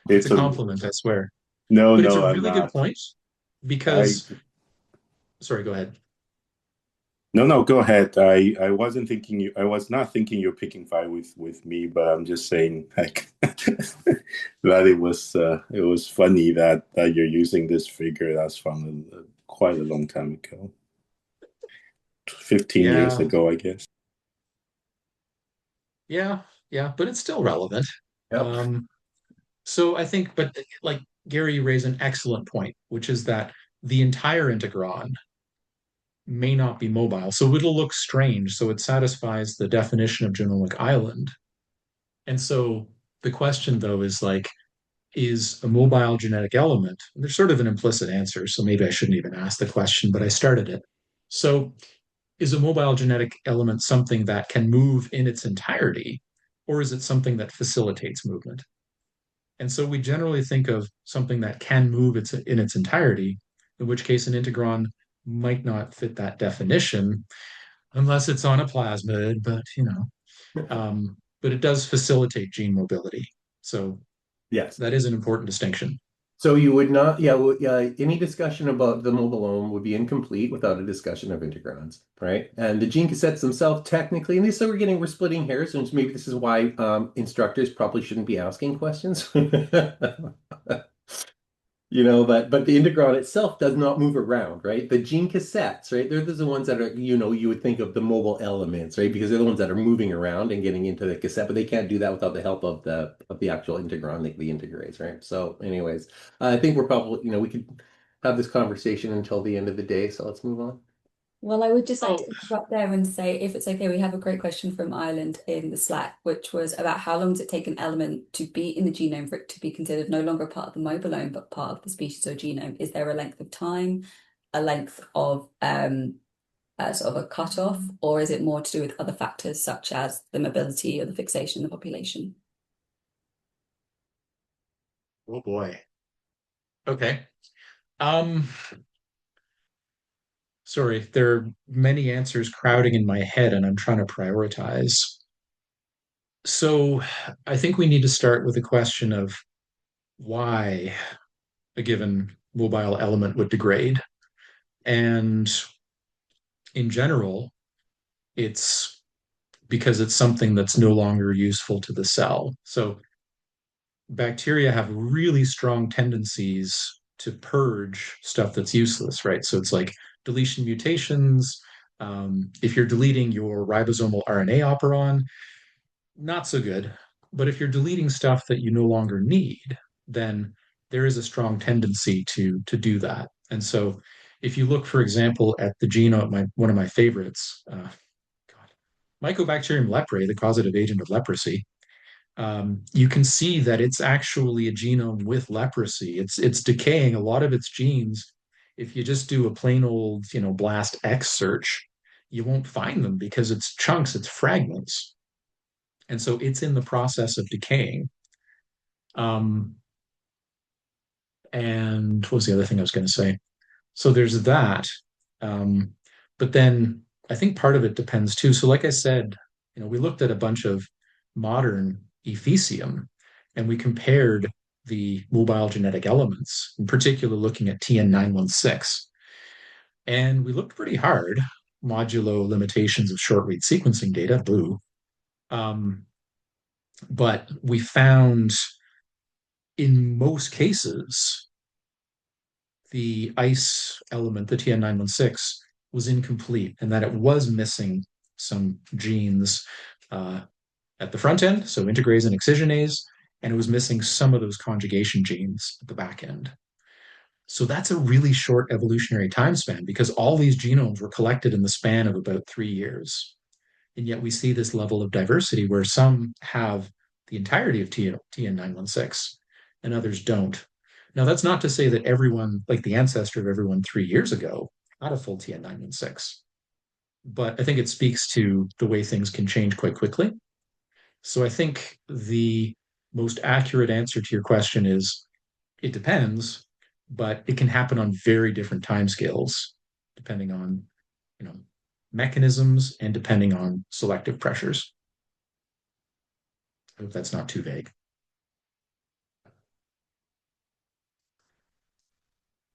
it's a It's a compliment, I swear. no, But it's a no, I'm really good not. point I because, sorry, go ahead. No, no, go ahead. I wasn't thinking you. I was not thinking you're picking fight with me, but I'm just saying like that it was funny that you're using this figure that's from quite a long time ago, 15 years Yeah, ago, I guess. yeah, yeah, but it's still relevant. Yep. Um, so I think, but like Gary, you raise an excellent point, which is that the entire integron may not be mobile. So it'll look strange. So it satisfies the definition of genomic island. And so the question, though, is like, is a mobile genetic element? There's sort of an implicit answer. So maybe I shouldn't even ask the question, but I started it. So is a mobile genetic element something that can move in its entirety, or is it something that facilitates movement? And so we generally think of something that can move in its entirety, in which case an integron might not fit that definition unless it's on a plasmid, but but it does facilitate gene mobility. So Yes. that is an important distinction. So you would not, yeah, well, yeah, any discussion about the mobilome would be incomplete without a discussion of integrons, right? And the gene cassettes themselves, technically, and this, so we're splitting hairs, and maybe this is why instructors probably shouldn't be asking questions. But the integron itself does not move around, right? The gene cassettes, right? They're the ones that are, you would think of the mobile elements, right? Because they're the ones that are moving around and getting into the cassette, but they can't do that without the help of the actual integron, the integrase, right? So, anyways, I think we're probably, we could have this conversation until the end of the day. So let's move on. Well, I would just like to interrupt there and say, if it's okay, we have a great question from Ireland in the Slack, which was about how long does it take an element to be in the genome for it to be considered no longer part of the mobilome, but part of the species or genome? Is there a length of time, a length of sort of a cutoff, or is it more to do with other factors such as the mobility or the fixation of the population? Oh boy. Okay. Um, Sorry, there are many answers crowding in my head, and I'm trying to prioritize. So I think we need to start with the question of why a given mobile element would degrade. And in general, it's because it's something that's no longer useful to the cell. So bacteria have really strong tendencies to purge stuff that's useless, right? So it's like deletion mutations. If you're deleting your ribosomal RNA operon, not so good. But if you're deleting stuff that you no longer need, then there is a strong tendency to do that. And so if you look, for example, at the genome, one of my favorites, God, Mycobacterium leprae, the causative agent of leprosy, you can see that it's actually a genome with leprosy. It's decaying a lot of its genes. If you just do a plain old, blast X search, you won't find them because it's chunks, it's fragments. And so it's in the process of decaying. Um, and what was the other thing I was going to say? So there's that. Um, but then I think part of it depends too. So, like I said, we looked at a bunch of modern ephysium and we compared the mobile genetic elements, in particular looking at TN916. And we looked pretty hard, modulo limitations of short read sequencing data, boo. Um, but we found in most cases, the ICE element, the TN916, was incomplete and that it was missing some genes at the front end, so integrase and excisionase, and it was missing some of those conjugation genes at the back end. So that's a really short evolutionary time span because all these genomes were collected in the span of about 3 years. And yet we see this level of diversity where some have the entirety of TN916 and others don't. Now, that's not to say that everyone, like the ancestor of everyone 3 years ago, had a full TN916. But I think it speaks to the way things can change quite quickly. So I think the most accurate answer to your question is it depends, but it can happen on very different timescales, depending on, you know, mechanisms and depending on selective pressures. I hope that's not too vague.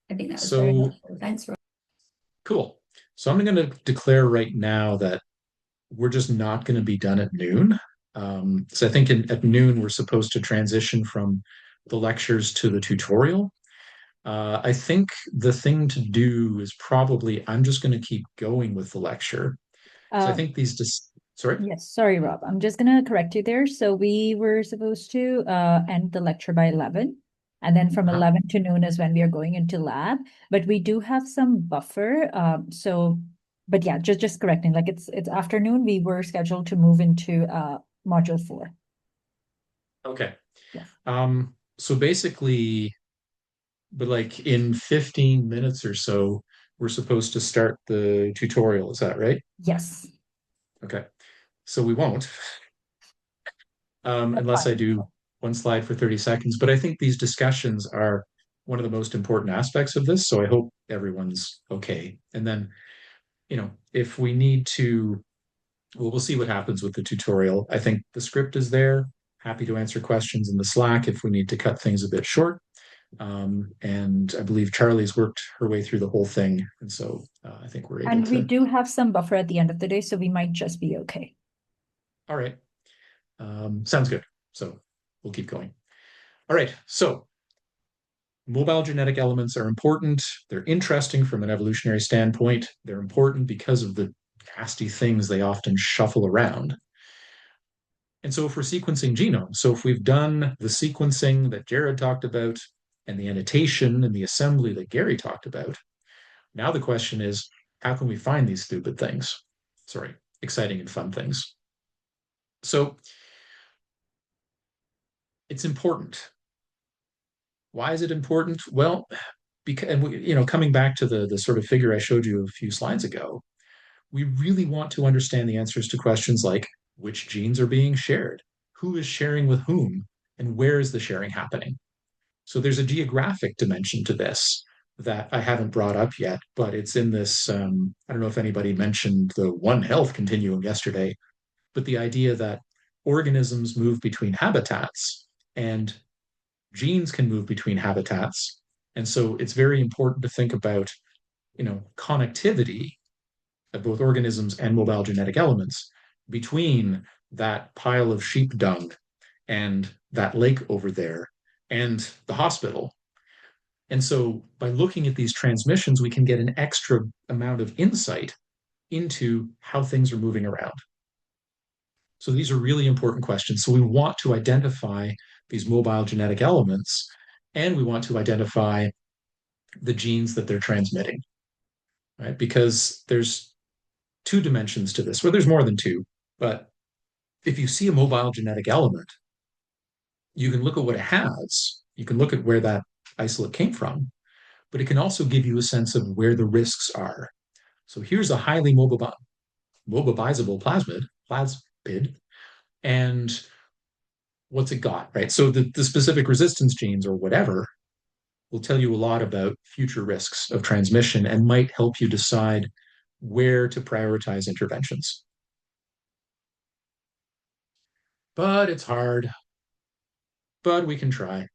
I think that was very So helpful. Thanks, Rob. cool. So I'm going to declare right now that we're just not going to be done at noon. So I think at noon, we're supposed to transition from the lectures to the tutorial. I think the thing to do is probably, I'm just going to keep going with the lecture. So I think sorry? Yes, sorry, Rob. I'm just going to correct you there. So we were supposed to end the lecture by 11. And then from 11 to noon is when we are going into lab. But we do have some buffer. But yeah, just correcting. Like it's afternoon. We were scheduled to move into module 4. Okay. Yes. So basically, but like in 15 minutes or so, we're supposed to start the tutorial. Is that right? Yes. Okay. So we won't, That's unless fine. I do one slide for 30 seconds. But I think these discussions are one of the most important aspects of this. So I hope everyone's okay. And then, if we need to, well, we'll see what happens with the tutorial. I think the script is there. Happy to answer questions in the Slack if we need to cut things a bit short. And I believe Charlie's worked her way through the whole thing. And so I think we're able And we to. do have some buffer at the end of the day, so we might just be okay. All right. Sounds good. So we'll keep going. All right. So mobile genetic elements are important. They're interesting from an evolutionary standpoint. They're important because of the nasty things they often shuffle around. And so if we're sequencing genomes, so if we've done the sequencing that Jared talked about and the annotation and the assembly that Gary talked about, now the question is, how can we find these stupid things? Sorry, exciting and fun things. So it's important. Why is it important? Well, because, and coming back to the sort of figure I showed you a few slides ago, we really want to understand the answers to questions like which genes are being shared, who is sharing with whom, and where is the sharing happening? So there's a geographic dimension to this that I haven't brought up yet, but it's in this. I don't know if anybody mentioned the One Health continuum yesterday, but the idea that organisms move between habitats and genes can move between habitats. And so it's very important to think about, connectivity of both organisms and mobile genetic elements between that pile of sheep dung and that lake over there and the hospital. And so by looking at these transmissions, we can get an extra amount of insight into how things are moving around. So these are really important questions. So we want to identify these mobile genetic elements, and we want to identify the genes that they're transmitting, right? Because there's two dimensions to this. Well, there's more than two, but if you see a mobile genetic element, you can look at what it has. You can look at where that isolate came from, but it can also give you a sense of where the risks are. So here's a highly mobilizable plasmid, and what's it got, right? So the specific resistance genes or whatever will tell you a lot about future risks of transmission and might help you decide where to prioritize interventions. But it's hard, but we can try.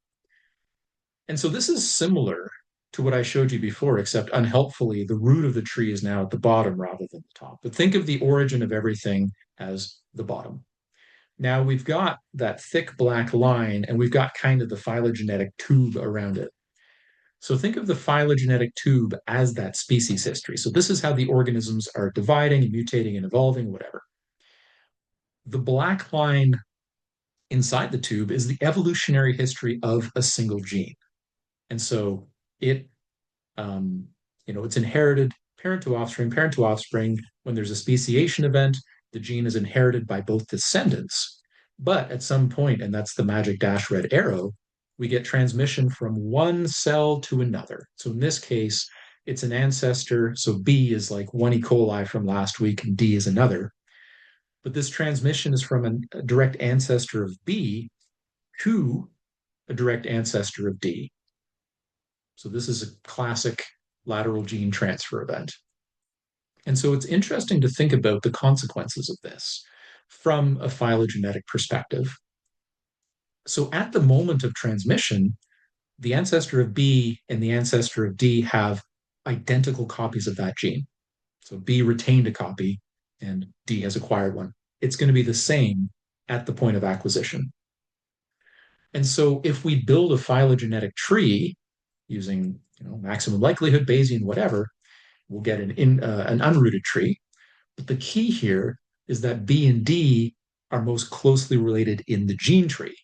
And so this is similar to what I showed you before, except unhelpfully, the root of the tree is now at the bottom rather than the top. But think of the origin of everything as the bottom, Now we've got that thick black line, and we've got kind of the phylogenetic tube around it. So think of the phylogenetic tube as that species history. So this is how the organisms are dividing and mutating and evolving, whatever. The black line inside the tube is the evolutionary history of a single gene. And so it, it's inherited parent to offspring, parent to offspring. When there's a speciation event, the gene is inherited by both descendants. But at some point, and that's the magic dash red arrow, we get transmission from one cell to another. So in this case, it's an ancestor. So B is like one E. coli from last week, and D is another. But this transmission is from a direct ancestor of B to a direct ancestor of D. So this is a classic lateral gene transfer event. And so it's interesting to think about the consequences of this from a phylogenetic perspective. So at the moment of transmission, the ancestor of B and the ancestor of D have identical copies of that gene. So B retained a copy and D has acquired one. It's going to be the same at the point of acquisition. And so if we build a phylogenetic tree using maximum likelihood, Bayesian, whatever, we'll get an unrooted tree. But the key here is that B and D are most closely related in the gene tree.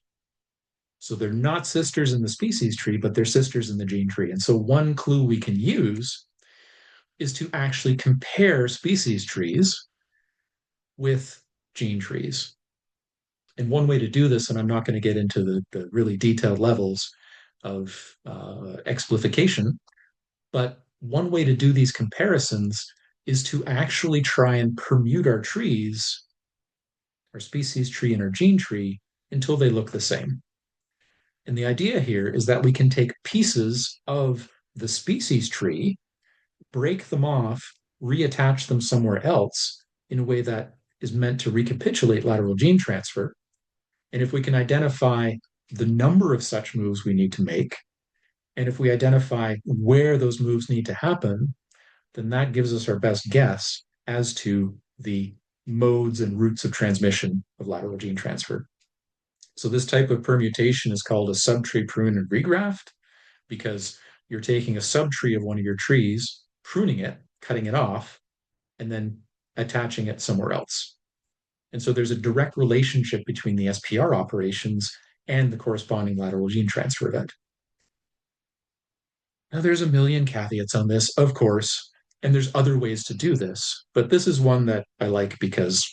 So they're not sisters in the species tree, but they're sisters in the gene tree. And so one clue we can use is to actually compare species trees with gene trees. And one way to do this, and I'm not going to get into the really detailed levels of explication, but one way to do these comparisons is to actually try and permute our trees, our species tree and our gene tree, until they look the same. And the idea here is that we can take pieces of the species tree, break them off, reattach them somewhere else in a way that is meant to recapitulate lateral gene transfer. And if we can identify the number of such moves we need to make, and if we identify where those moves need to happen, then that gives us our best guess as to the modes and routes of transmission of lateral gene transfer. So this type of permutation is called a subtree prune and regraft, because you're taking a subtree of one of your trees, pruning it, cutting it off, and then attaching it somewhere else. And so there's a direct relationship between the SPR operations and the corresponding lateral gene transfer event. Now, there's a million caveats on this, of course, and there's other ways to do this, but this is one that I like because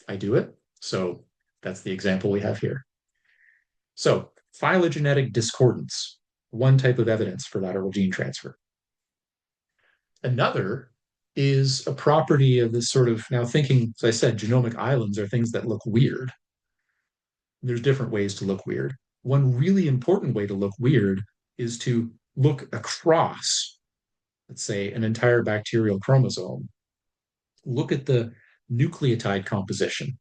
I do it. So that's the example we have here. So phylogenetic discordance, one type of evidence for lateral gene transfer. Another is a property of this sort of, now thinking, as I said, genomic islands are things that look weird. There's different ways to look weird. One really important way to look weird is to look across, let's say, an entire bacterial chromosome. Look at the nucleotide composition.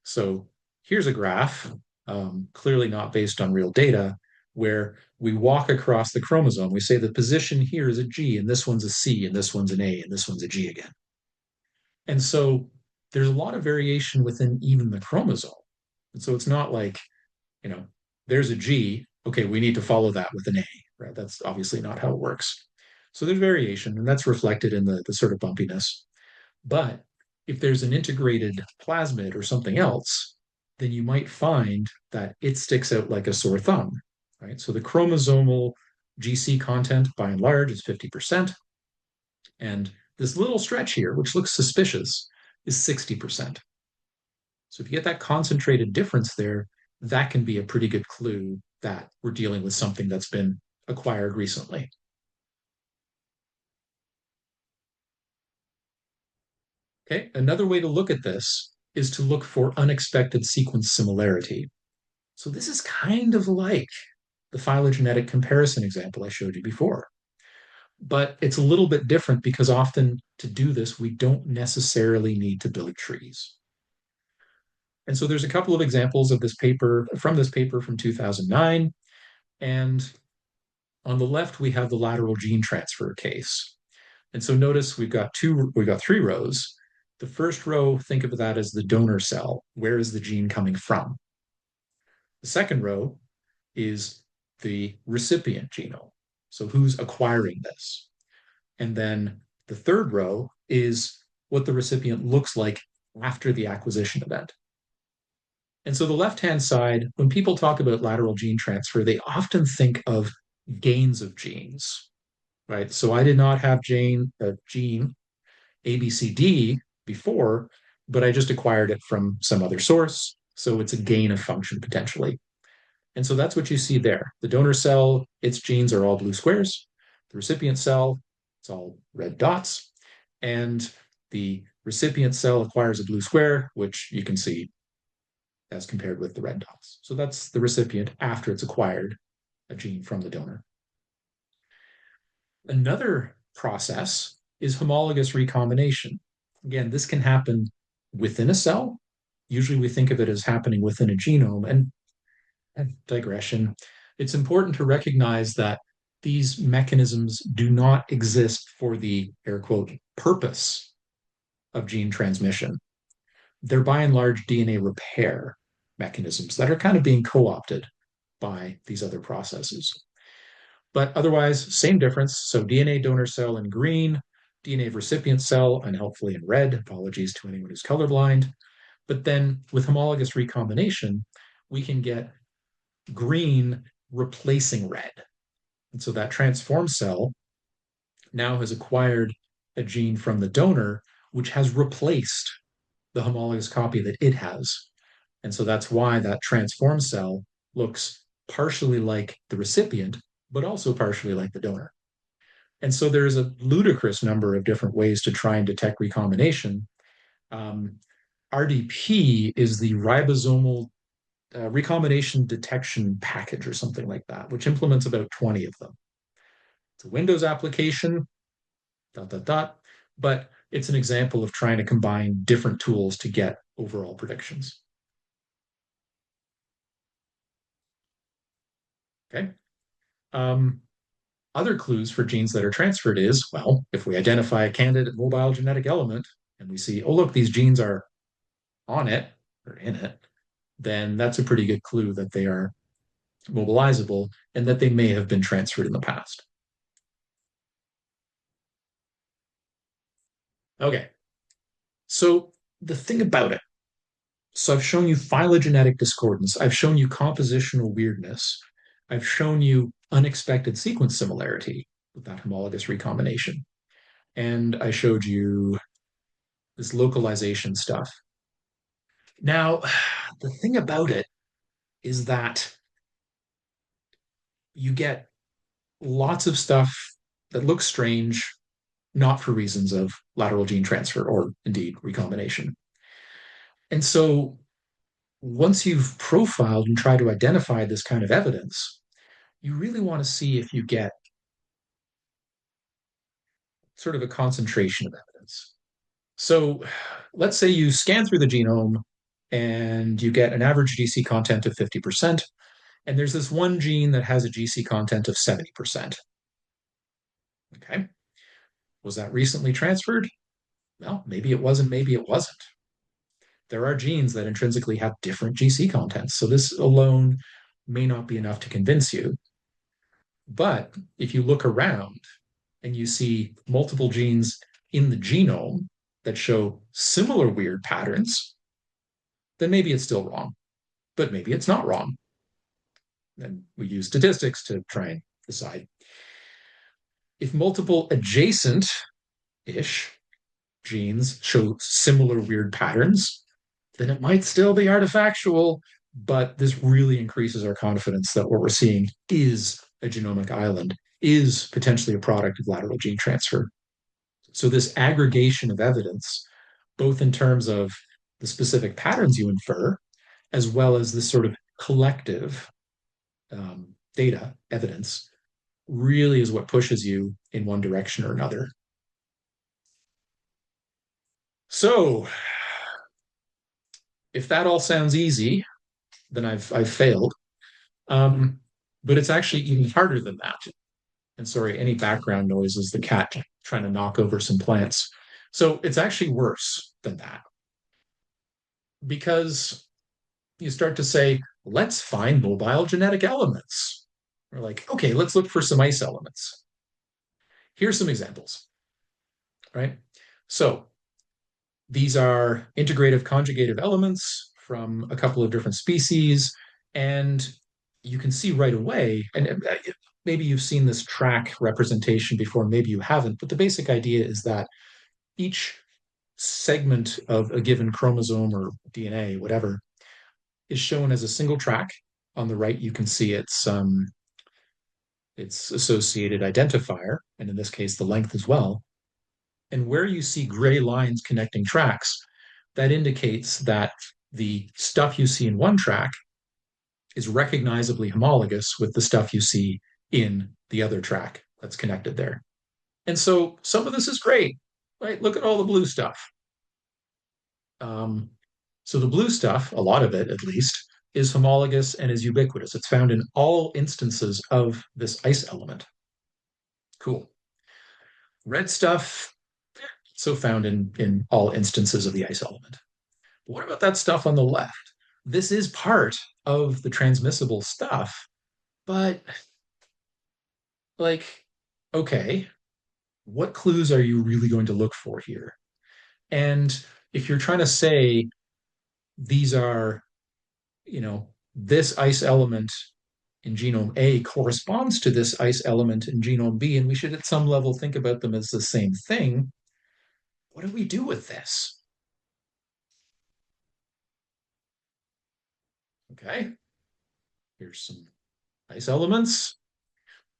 So here's a graph, clearly not based on real data, where we walk across the chromosome. We say the position here is a G, and this one's a C, and this one's an A, and this one's a G again. And so there's a lot of variation within even the chromosome. And so it's not like, there's a G, okay, we need to follow that with an A, right? That's obviously not how it works. So there's variation, and that's reflected in the sort of bumpiness. But if there's an integrated plasmid or something else, then you might find that it sticks out like a sore thumb, right? So the chromosomal GC content, by and large, is 50%. And this little stretch here, which looks suspicious, is 60%. So if you get that concentrated difference there, that can be a pretty good clue that we're dealing with something that's been acquired recently. Okay, another way to look at this is to look for unexpected sequence similarity. So this is kind of like the phylogenetic comparison example I showed you before. But it's a little bit different because often to do this, we don't necessarily need to build trees. And so there's a couple of examples of this paper from 2009. And on the left, we have the lateral gene transfer case. And so notice we've got three rows. The first row, think of that as the donor cell. Where is the gene coming from? The second row is the recipient genome. So who's acquiring this? And then the third row is what the recipient looks like after the acquisition event. And so the left-hand side, when people talk about lateral gene transfer, they often think of gains of genes, right? So I did not have gene ABCD before, but I just acquired it from some other source. So it's a gain of function potentially. And so that's what you see there. The donor cell, its genes are all blue squares. The recipient cell, it's all red dots. And the recipient cell acquires a blue square, which you can see as compared with the red dots. So that's the recipient after it's acquired a gene from the donor. Another process is homologous recombination. Again, this can happen within a cell. Usually we think of it as happening within a genome. And digression, it's important to recognize that these mechanisms do not exist for the air quote purpose of gene transmission. They're by and large DNA repair mechanisms that are kind of being co-opted by these other processes. But otherwise, same difference. So DNA donor cell in green, DNA of recipient cell, and hopefully in red. Apologies to anyone who's colorblind. But then with homologous recombination, we can get green replacing red. And so that transformed cell now has acquired a gene from the donor, which has replaced the homologous copy that it has. And so that's why that transformed cell looks partially like the recipient, but also partially like the donor. And so there's a ludicrous number of different ways to try and detect recombination. RDP is the ribosomal recombination detection package or something like that, which implements about 20 of them. It's a Windows application, ... but it's an example of trying to combine different tools to get overall predictions. Okay. Other clues for genes that are transferred is, well, if we identify a candidate mobile genetic element and we see, oh, look, these genes are on it or in it, then that's a pretty good clue that they are mobilizable and that they may have been transferred in the past. Okay. So the thing about it, so I've shown you phylogenetic discordance, I've shown you compositional weirdness, I've shown you unexpected sequence similarity with that homologous recombination, and I showed you this localization stuff. Now, the thing about it is that you get lots of stuff that looks strange, not for reasons of lateral gene transfer or indeed recombination. And so once you've profiled and tried to identify this kind of evidence, you really want to see if you get sort of a concentration of evidence. So let's say you scan through the genome and you get an average GC content of 50%, and there's this one gene that has a GC content of 70%. Okay. Was that recently transferred? Well, maybe it wasn't, maybe it wasn't. There are genes that intrinsically have different GC contents, so this alone may not be enough to convince you. But if you look around and you see multiple genes in the genome that show similar weird patterns, then maybe it's still wrong, but maybe it's not wrong. And we use statistics to try and decide. If multiple adjacent-ish genes show similar weird patterns, then it might still be artifactual, but this really increases our confidence that what we're seeing is a genomic island, is potentially a product of lateral gene transfer. So this aggregation of evidence, both in terms of the specific patterns you infer, as well as this sort of collective data evidence, really is what pushes you in one direction or another. So if that all sounds easy, then I've failed. But it's actually even harder than that. And sorry, any background noise is the cat trying to knock over some plants. So it's actually worse than that because you start to say, let's find mobile genetic elements. We're like, okay, let's look for some ice elements. Here's some examples, right? So these are integrative conjugative elements from a couple of different species. And you can see right away, and maybe you've seen this track representation before, maybe you haven't, but the basic idea is that each segment of a given chromosome or DNA, whatever, is shown as a single track. On the right, you can see its associated identifier, and in this case, the length as well. And where you see gray lines connecting tracks, that indicates that the stuff you see in one track is recognizably homologous with the stuff you see in the other track that's connected there. And so some of this is great, right? Look at all the blue stuff. So the blue stuff, a lot of it at least, is homologous and is ubiquitous. It's found in all instances of this ice element. Cool. Red stuff, so found in all instances of the ice element. But what about that stuff on the left? This is part of the transmissible stuff, but like, okay, what clues are you really going to look for here? And if you're trying to say these are, this ice element in genome A corresponds to this ice element in genome B, and we should at some level think about them as the same thing, what do we do with this? Okay, here's some ice elements.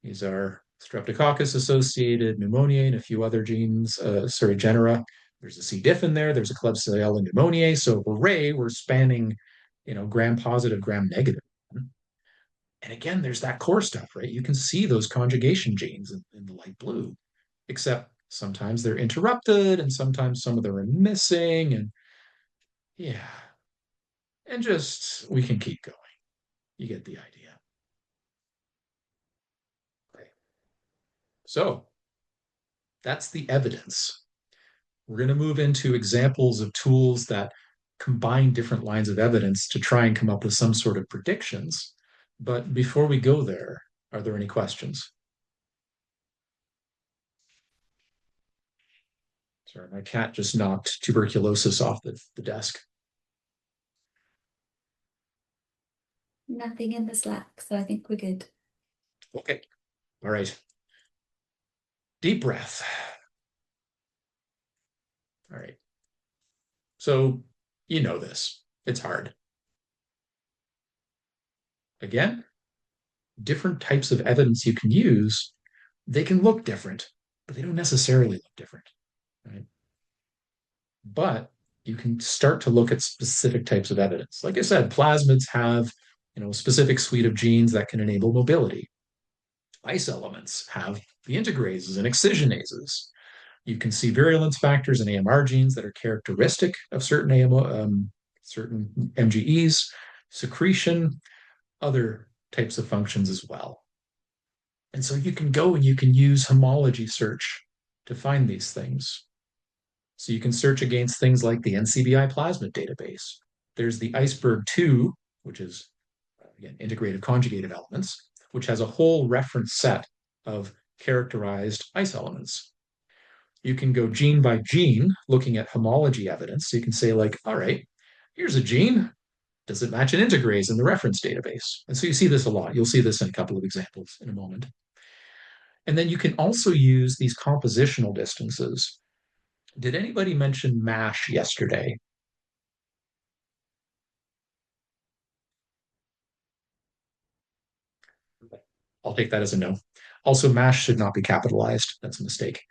These are Streptococcus-associated pneumonia and a few other genera. There's a C. diff in there. There's a Klebsiella pneumoniae. So hooray, we're spanning, gram-positive, gram-negative. And again, there's that core stuff, right? You can see those conjugation genes in the light blue, except sometimes they're interrupted and sometimes some of them are missing. And yeah, and just we can keep going. You get the idea. Okay. So that's the evidence. We're going to move into examples of tools that combine different lines of evidence to try and come up with some sort of predictions. But before we go there, are there any questions? Sorry, my cat just knocked tuberculosis off the desk. Nothing in the Slack, so I think we're good. Okay. All right. Deep breath. All right. So you know this. It's hard. Again, different types of evidence you can use, they can look different, but they don't necessarily look different, right? But you can start to look at specific types of evidence. Like I said, plasmids have, a specific suite of genes that can enable mobility. Ice elements have the integrases and excisionases. You can see virulence factors and AMR genes that are characteristic of certain MGEs, secretion, other types of functions as well. And so you can go and you can use homology search to find these things. So you can search against things like the NCBI plasmid database. There's the iceberg2, which is, again, integrated conjugative elements, which has a whole reference set of characterized ice elements. You can go gene by gene, looking at homology evidence. So you can say, like, all right, here's a gene. Does it match an integrase in the reference database? And so you see this a lot. You'll see this in a couple of examples in a moment. And then you can also use these compositional distances. Did anybody mention MASH yesterday? I'll take that as a no. Also, MASH should not be capitalized. That's a mistake.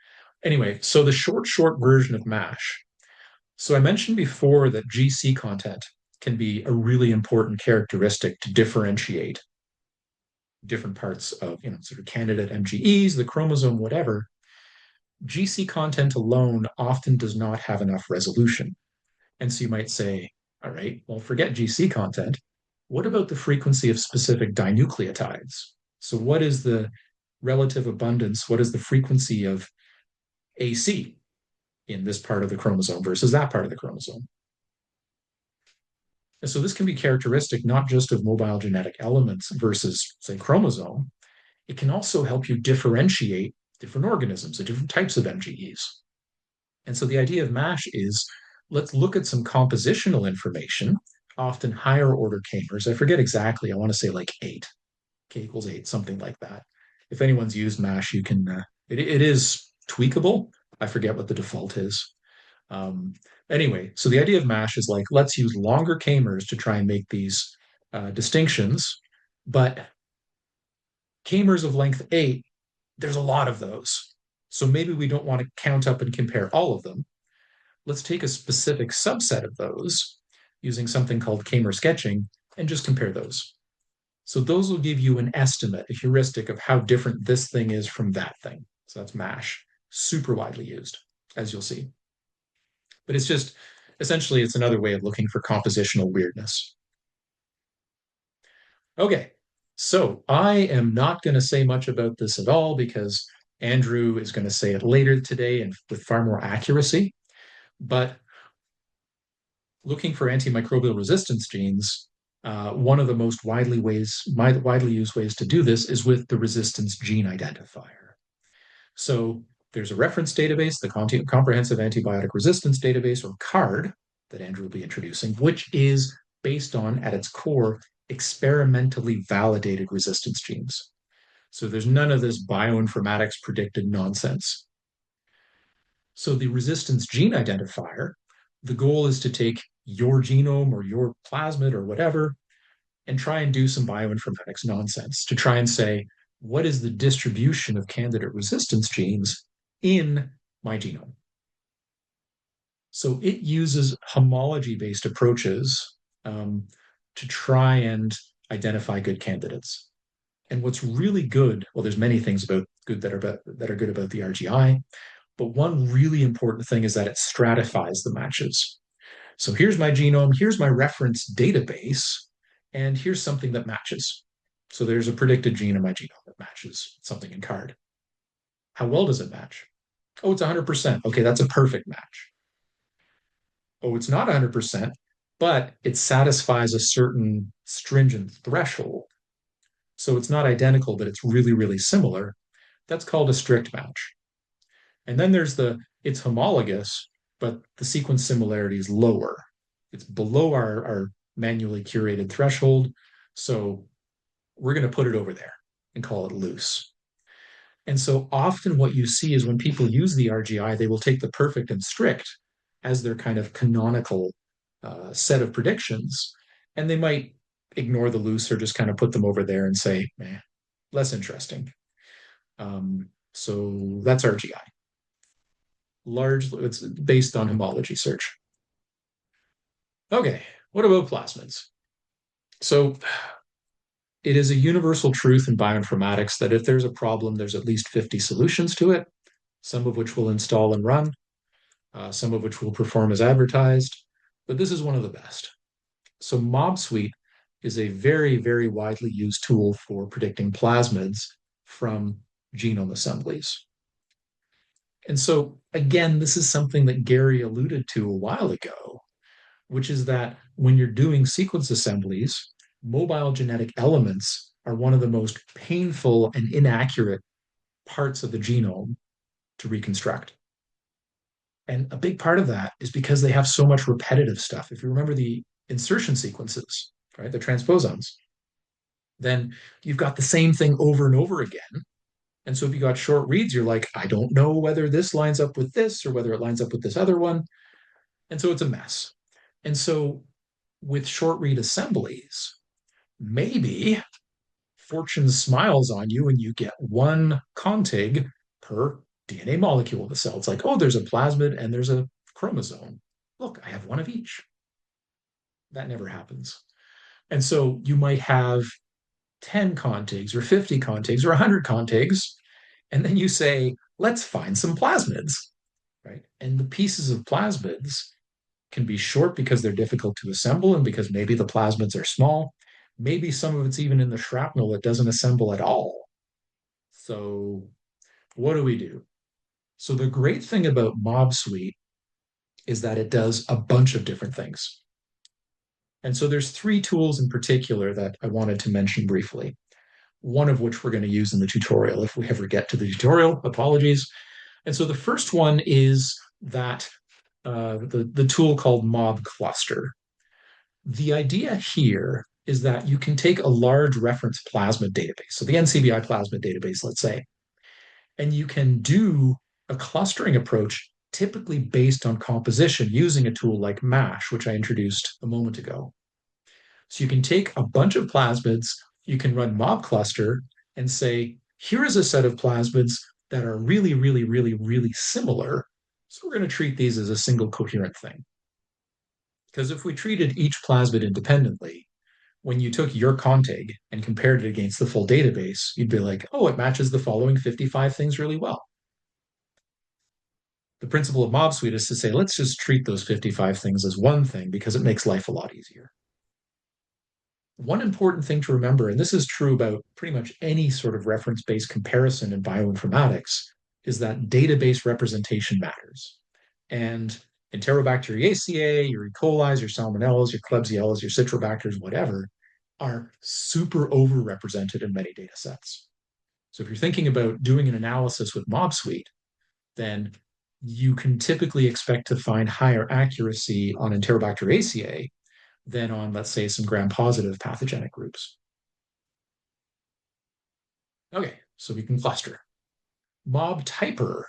Anyway, so the short version of MASH. So I mentioned before that GC content can be a really important characteristic to differentiate different parts of, sort of candidate MGEs, the chromosome, whatever. GC content alone often does not have enough resolution. And so you might say, all right, well, forget GC content. What about the frequency of specific dinucleotides? So what is the relative abundance? What is the frequency of AC? in this part of the chromosome versus that part of the chromosome. And so this can be characteristic not just of mobile genetic elements versus, say, chromosome. It can also help you differentiate different organisms, the different types of MGEs. And so the idea of MASH is let's look at some compositional information, often higher order k-mers. I forget exactly, I want to say like 8, k=8, something like that. If anyone's used MASH, you can, it is tweakable. I forget what the default is. Anyway, so the idea of MASH is like, let's use longer k-mers to try and make these distinctions, but k-mers of length 8, there's a lot of those. So maybe we don't want to count up and compare all of them. Let's take a specific subset of those using something called k-mer sketching and just compare those. So those will give you an estimate, a heuristic of how different this thing is from that thing. So that's MASH, super widely used, as you'll see. But it's just, essentially, it's another way of looking for compositional weirdness. Okay, so I am not going to say much about this at all because Andrew is going to say it later today and with far more accuracy. But looking for antimicrobial resistance genes, one of the most widely used ways to do this is with the resistance gene identifier. So there's a reference database, the Comprehensive Antibiotic Resistance Database, or CARD, that Andrew will be introducing, which is based on, at its core, experimentally validated resistance genes. So there's none of this bioinformatics predicted nonsense. So the resistance gene identifier, the goal is to take your genome or your plasmid or whatever and try and do some bioinformatics nonsense to try and say, what is the distribution of candidate resistance genes in my genome? So it uses homology-based approaches to try and identify good candidates. And what's really good, well, there's many things about good that are good about the RGI, but one really important thing is that it stratifies the matches. So here's my genome, here's my reference database, and here's something that matches. So there's a predicted gene in my genome that matches something in CARD. How well does it match? Oh, it's 100%. Okay, that's a perfect match. Oh, it's not 100%, but it satisfies a certain stringent threshold. So it's not identical, but it's really, really similar. That's called a strict match. And then there's it's homologous, but the sequence similarity is lower. It's below our manually curated threshold. So we're going to put it over there and call it loose. And so often what you see is when people use the RGI, they will take the perfect and strict as their kind of canonical set of predictions. And they might ignore the loose or just kind of put them over there and say, less interesting. So that's RGI. Largely, it's based on homology search. Okay, what about plasmids? So it is a universal truth in bioinformatics that if there's a problem, there's at least 50 solutions to it, some of which will install and run, some of which will perform as advertised, but this is one of the best. So MobSuite is a very, very widely used tool for predicting plasmids from genome assemblies. And so, again, this is something that Gary alluded to a while ago, which is that when you're doing sequence assemblies, mobile genetic elements are one of the most painful and inaccurate parts of the genome to reconstruct. And a big part of that is because they have so much repetitive stuff. If you remember the insertion sequences, right, the transposons, then you've got the same thing over and over again. And so if you got short reads, you're like, I don't know whether this lines up with this or whether it lines up with this other one. And so it's a mess. And so with short read assemblies, maybe fortune smiles on you and you get one contig per DNA molecule of the cell. It's like, oh, there's a plasmid and there's a chromosome. Look, I have one of each. That never happens. And so you might have 10 contigs or 50 contigs or 100 contigs, and then you say, let's find some plasmids, right? And the pieces of plasmids can be short because they're difficult to assemble and because maybe the plasmids are small. Maybe some of it's even in the shrapnel that doesn't assemble at all. So what do we do? So the great thing about MobSuite is that it does a bunch of different things. And so there's three tools in particular that I wanted to mention briefly, one of which we're going to use in the tutorial. If we ever get to the tutorial, apologies. And so the first one is that the tool called Mob Cluster. The idea here is that you can take a large reference plasmid database, so the NCBI plasmid database, let's say, and you can do a clustering approach typically based on composition using a tool like MASH, which I introduced a moment ago. So you can take a bunch of plasmids, you can run mob cluster and say, here is a set of plasmids that are really, really, really, really similar. So we're going to treat these as a single coherent thing. Because if we treated each plasmid independently, when you took your config and compared it against the full database, you'd be like, oh, it matches the following 55 things really well. The principle of MobSuite is to say, let's just treat those 55 things as one thing because it makes life a lot easier. One important thing to remember, and this is true about pretty much any sort of reference-based comparison in bioinformatics, is that database representation matters. And Enterobacteriaceae, your E. coli's, your Salmonellas, your Klebsiellas, your Citrobacters, whatever, are super overrepresented in many data sets. So if you're thinking about doing an analysis with MobSuite, then you can typically expect to find higher accuracy on Enterobacteriaceae than on, let's say, some gram-positive pathogenic groups. Okay, so we can cluster. MobTyper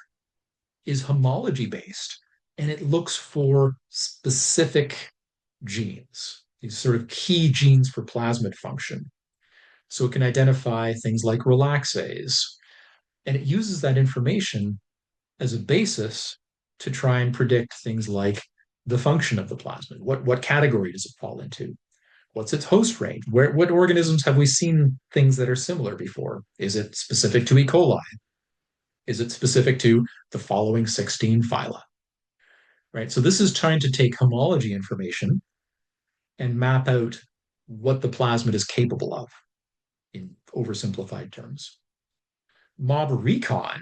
is homology-based, and it looks for specific genes, these sort of key genes for plasmid function. So it can identify things like relaxase, and it uses that information as a basis to try and predict things like the function of the plasmid. What category does it fall into? What's its host range? What organisms have we seen things that are similar before? Is it specific to E. coli? Is it specific to the following 16 phyla? Right? So this is trying to take homology information and map out what the plasmid is capable of in oversimplified terms. MobRecon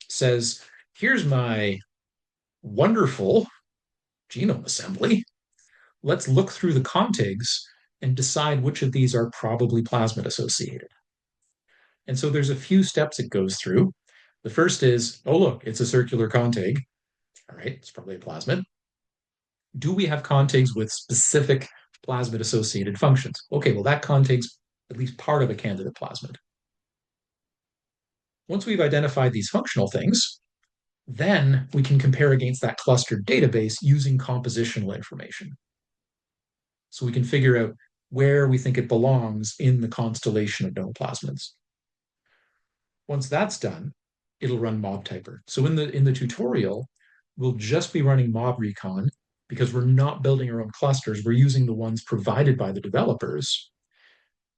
says, here's my wonderful genome assembly. Let's look through the contigs and decide which of these are probably plasmid associated. And so there's a few steps it goes through. The first is, oh, look, it's a circular contig. All right, it's probably a plasmid. Do we have contigs with specific plasmid associated functions? Okay, well, that contig's at least part of a candidate plasmid. Once we've identified these functional things, then we can compare against that clustered database using compositional information. So we can figure out where we think it belongs in the constellation of known plasmids. Once that's done, it'll run MobTyper. So in the tutorial, we'll just be running MobRecon because we're not building our own clusters. We're using the ones provided by the developers.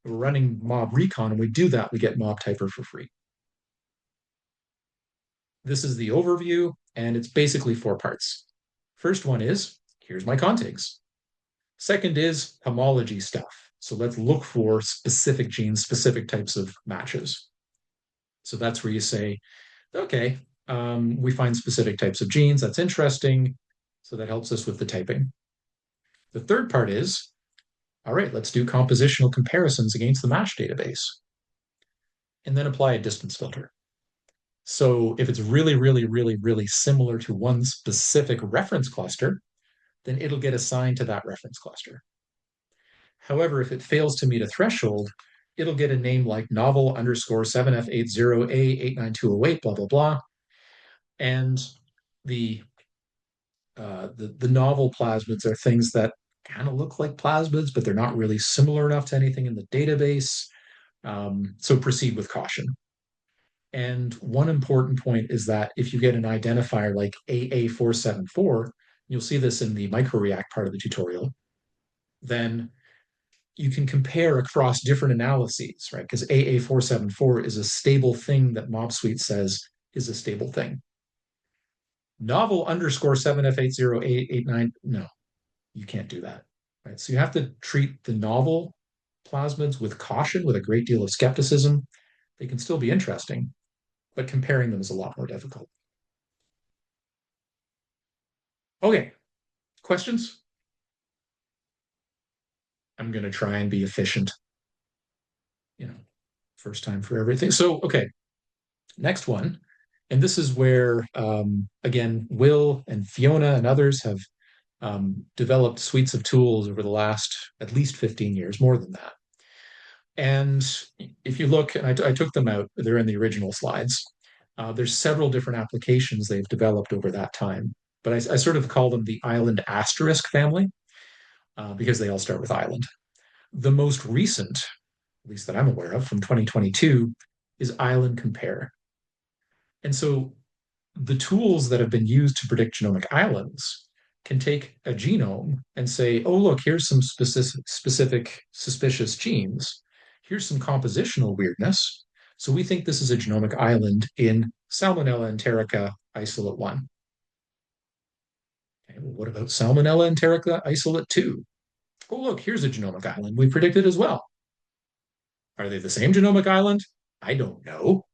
We're running MobRecon, and we do that, we get MobTyper for free. This is the overview, and it's basically 4 parts. First one is, here's my contigs. Second is homology stuff. So let's look for specific genes, specific types of matches. So that's where you say, okay, we find specific types of genes. That's interesting. So that helps us with the typing. The third part is, all right, let's do compositional comparisons against the MASH database. And then apply a distance filter. So if it's really, really, really, really similar to one specific reference cluster, then it'll get assigned to that reference cluster. However, if it fails to meet a threshold, it'll get a name like novel underscore 7F80A89208, blah, blah, blah. And the novel plasmids are things that kind of look like plasmids, but they're not really similar enough to anything in the database. So proceed with caution. And one important point is that if you get an identifier like AA474, you'll see this in the microreact part of the tutorial, then you can compare across different analyses, right? Because AA474 is a stable thing that MobSuite says is a stable thing. Novel underscore 7F80A89, no, you can't do that, right? So you have to treat the novel plasmids with caution, with a great deal of skepticism. They can still be interesting, but comparing them is a lot more difficult. Okay, questions? I'm going to try and be efficient, you know, first time for everything. So, okay, next one. And this is where, again, Will and Fiona and others have developed suites of tools over the last at least 15 years, more than that. And if you look, and I took them out, they're in the original slides. There's several different applications they've developed over that time. But I sort of call them the island asterisk family because they all start with island. The most recent, at least that I'm aware of, from 2022, is Island Compare. And so the tools that have been used to predict genomic islands can take a genome and say, oh, look, here's some specific suspicious genes. Here's some compositional weirdness. So we think this is a genomic island in Salmonella enterica isolate 1. Okay, well, what about Salmonella enterica isolate 2? Oh, look, here's a genomic island we predicted as well. Are they the same genomic island? I don't know.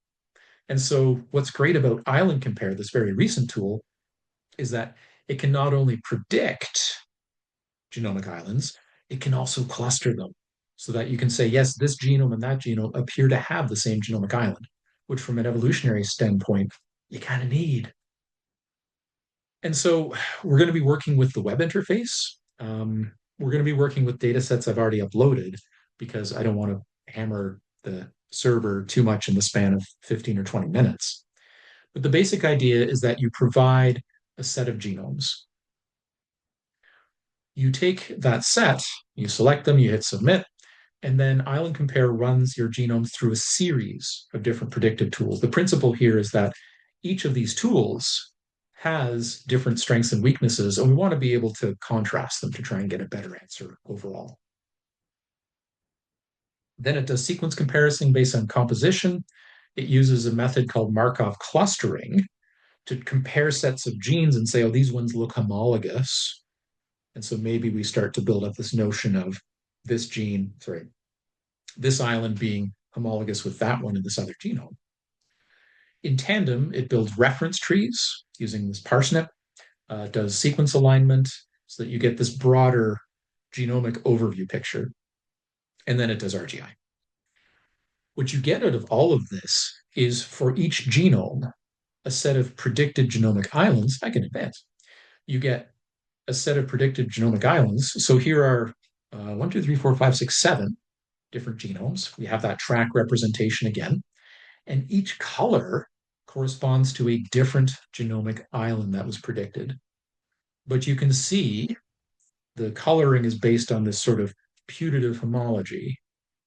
And so what's great about Island Compare, this very recent tool, is that it can not only predict genomic islands, it can also cluster them so that you can say, yes, this genome and that genome appear to have the same genomic island, which from an evolutionary standpoint, you kind of need. And so we're going to be working with the web interface. We're going to be working with data sets I've already uploaded because I don't want to hammer the server too much in the span of 15 or 20 minutes. But the basic idea is that you provide a set of genomes. You take that set, you select them, you hit submit, and then Island Compare runs your genomes through a series of different predictive tools. The principle here is that each of these tools has different strengths and weaknesses, and we want to be able to contrast them to try and get a better answer overall. Then it does sequence comparison based on composition. It uses a method called Markov clustering to compare sets of genes and say, oh, these ones look homologous. And so maybe we start to build up this notion of this gene, this island being homologous with that one in this other genome. In tandem, it builds reference trees using this parsnip, does sequence alignment so that you get this broader genomic overview picture. And then it does RGI. What you get out of all of this is for each genome, a set of predicted genomic islands. I can advance. You get a set of predicted genomic islands. So here are 1, 2, 3, 4, 5, 6, 7 different genomes. We have that track representation again. And each color corresponds to a different genomic island that was predicted. But you can see the coloring is based on this sort of putative homology.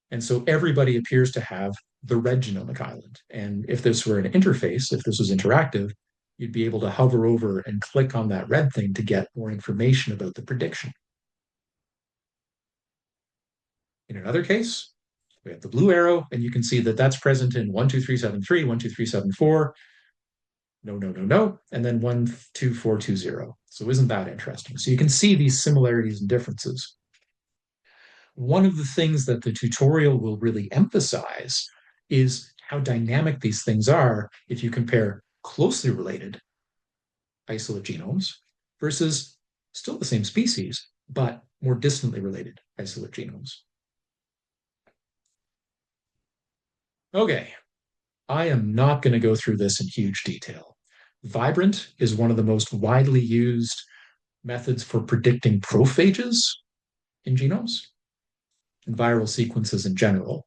And so everybody appears to have the red genomic island. And if this were an interface, if this was interactive, you'd be able to hover over and click on that red thing to get more information about the prediction. In another case, we have the blue arrow, and you can see that that's present in 12373, 12374. No, no, no, no. And then 12420. So isn't that interesting? So you can see these similarities and differences. One of the things that the tutorial will really emphasize is how dynamic these things are if you compare closely related isolate genomes versus still the same species, but more distantly related isolate genomes. Okay, I am not going to go through this in huge detail. Vibrant is one of the most widely used methods for predicting prophages in genomes and viral sequences in general.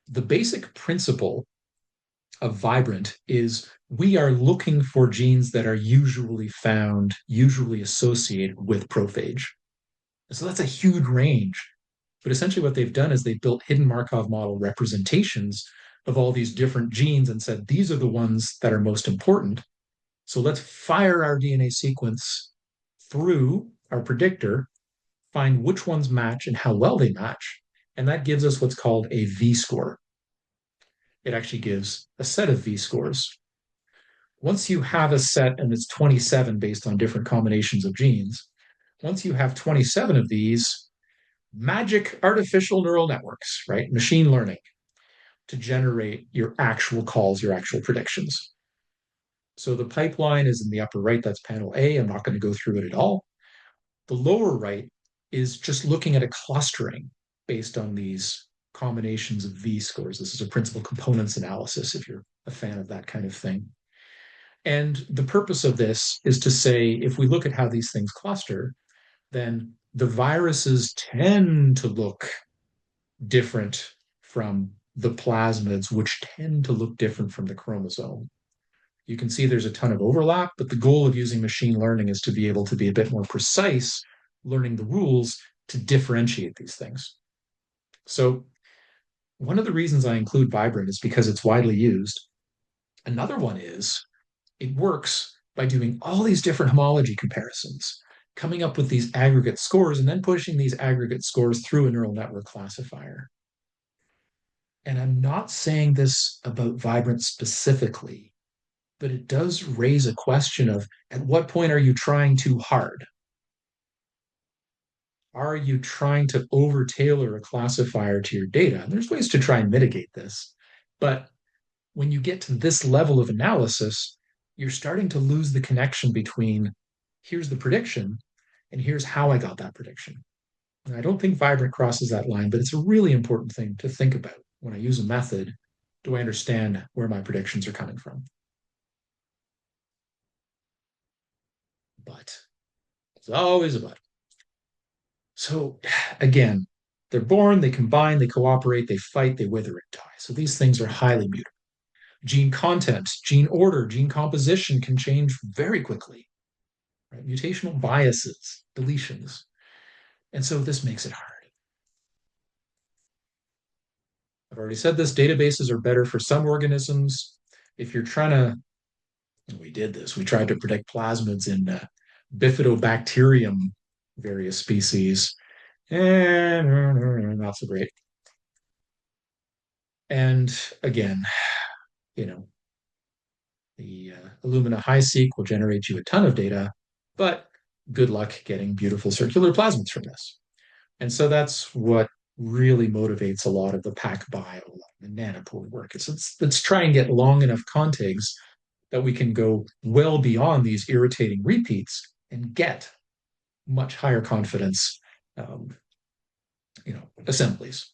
The basic principle of Vibrant is we are looking for genes that are usually found, usually associated with prophage. So that's a huge range. But essentially what they've done is they've built hidden Markov model representations of all these different genes and said, these are the ones that are most important. So let's fire our DNA sequence through our predictor, find which ones match and how well they match. And that gives us what's called a V-score. It actually gives a set of V-scores. Once you have a set, and it's 27 based on different combinations of genes, once you have 27 of these, magic artificial neural networks, right? Machine learning to generate your actual calls, your actual predictions. So the pipeline is in the upper right, that's panel A. I'm not going to go through it at all. The lower right is just looking at a clustering based on these combinations of V scores. This is a principal components analysis if you're a fan of that kind of thing. And the purpose of this is to say, if we look at how these things cluster, then the viruses tend to look different from the plasmids, which tend to look different from the chromosome. You can see there's a ton of overlap, but the goal of using machine learning is to be able to be a bit more precise, learning the rules to differentiate these things. So one of the reasons I include Vibrant is because it's widely used. Another one is it works by doing all these different homology comparisons, coming up with these aggregate scores, and then pushing these aggregate scores through a neural network classifier. And I'm not saying this about Vibrant specifically, but it does raise a question of at what point are you trying too hard? Are you trying to over tailor a classifier to your data? And there's ways to try and mitigate this. But when you get to this level of analysis, you're starting to lose the connection between here's the prediction and here's how I got that prediction. And I don't think Vibrant crosses that line, but it's a really important thing to think about. When I use a method, do I understand where my predictions are coming from? But it's always a but. So again, they're born, they combine, they cooperate, they fight, they wither and die. So these things are highly mutable. Gene content, gene order, gene composition can change very quickly. Right? Mutational biases, deletions. And so this makes it hard. I've already said this, databases are better for some organisms. If you're trying to, we did this, we tried to predict plasmids in Bifidobacterium, various species, and not so great. And again, you know, the Illumina HiSeq will generate you a ton of data, but good luck getting beautiful circular plasmids from this. And so that's what really motivates a lot of the PacBio and nanopore work. Let's try and get long enough contigs that we can go well beyond these irritating repeats and get much higher confidence, assemblies.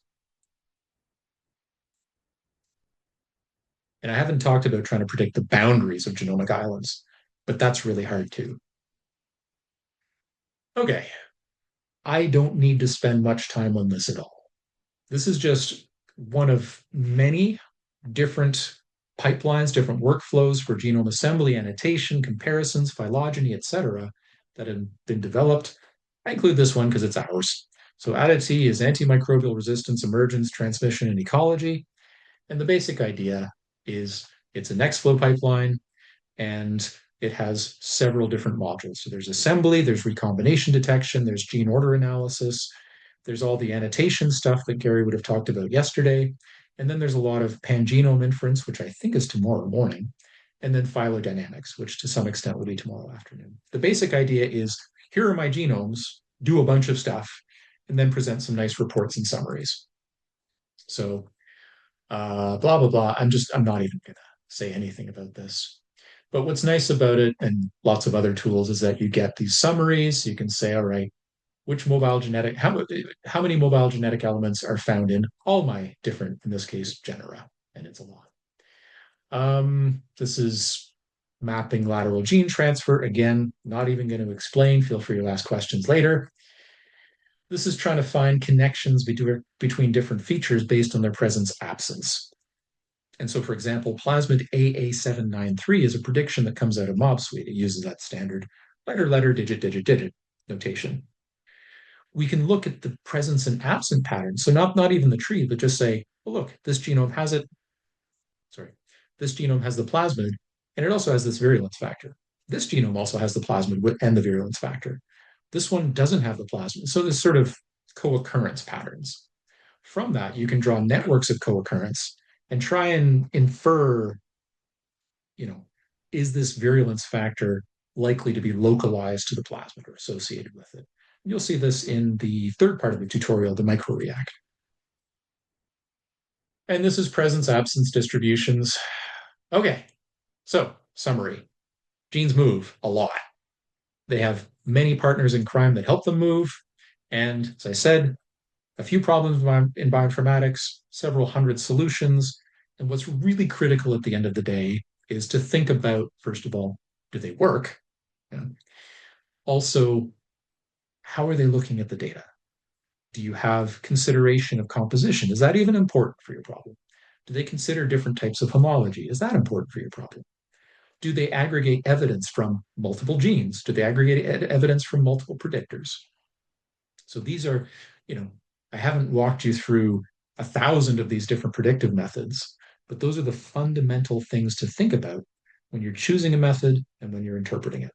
And I haven't talked about trying to predict the boundaries of genomic islands, but that's really hard too. Okay, I don't need to spend much time on this at all. This is just one of many different pipelines, different workflows for genome assembly, annotation, comparisons, phylogeny, etc., that have been developed. I include this one because it's ours. So ADDIT is antimicrobial resistance, emergence, transmission, and ecology. And the basic idea is it's a next flow pipeline and it has several different modules. So there's assembly, there's recombination detection, there's gene order analysis, there's all the annotation stuff that Gary would have talked about yesterday. And then there's a lot of pangenome inference, which I think is tomorrow morning. And then phylogenetics, which to some extent will be tomorrow afternoon. The basic idea is here are my genomes, do a bunch of stuff, and then present some nice reports and summaries. So blah, blah, blah. I'm not even going to say anything about this. But what's nice about it and lots of other tools is that you get these summaries. You can say, all right, which mobile genetic, how many mobile genetic elements are found in all my different, in this case, genera, and it's a lot. This is mapping lateral gene transfer. Again, not even going to explain. Feel free to ask questions later. This is trying to find connections between different features based on their presence absence. And so, for example, plasmid AA793 is a prediction that comes out of MobSuite. It uses that standard letter, digit notation. We can look at the presence and absent patterns. So not even the tree, but just say, well, look, this genome has it. Sorry, this genome has the plasmid, and it also has this virulence factor. This genome also has the plasmid and the virulence factor. This one doesn't have the plasmid. So there's sort of co-occurrence patterns. From that, you can draw networks of co-occurrence and try and infer, is this virulence factor likely to be localized to the plasmid or associated with it? And you'll see this in the third part of the tutorial, the microreact. And this is presence absence distributions. Okay, so summary. genes move a lot. They have many partners in crime that help them move. And as I said, a few problems in bioinformatics, several hundred solutions. And what's really critical at the end of the day is to think about, first of all, do they work? And also, how are they looking at the data? Do you have consideration of composition? Is that even important for your problem? Do they consider different types of homology? Is that important for your problem? Do they aggregate evidence from multiple genes? Do they aggregate evidence from multiple predictors? So these are, I haven't walked you through 1,000 of these different predictive methods, but those are the fundamental things to think about when you're choosing a method and when you're interpreting it.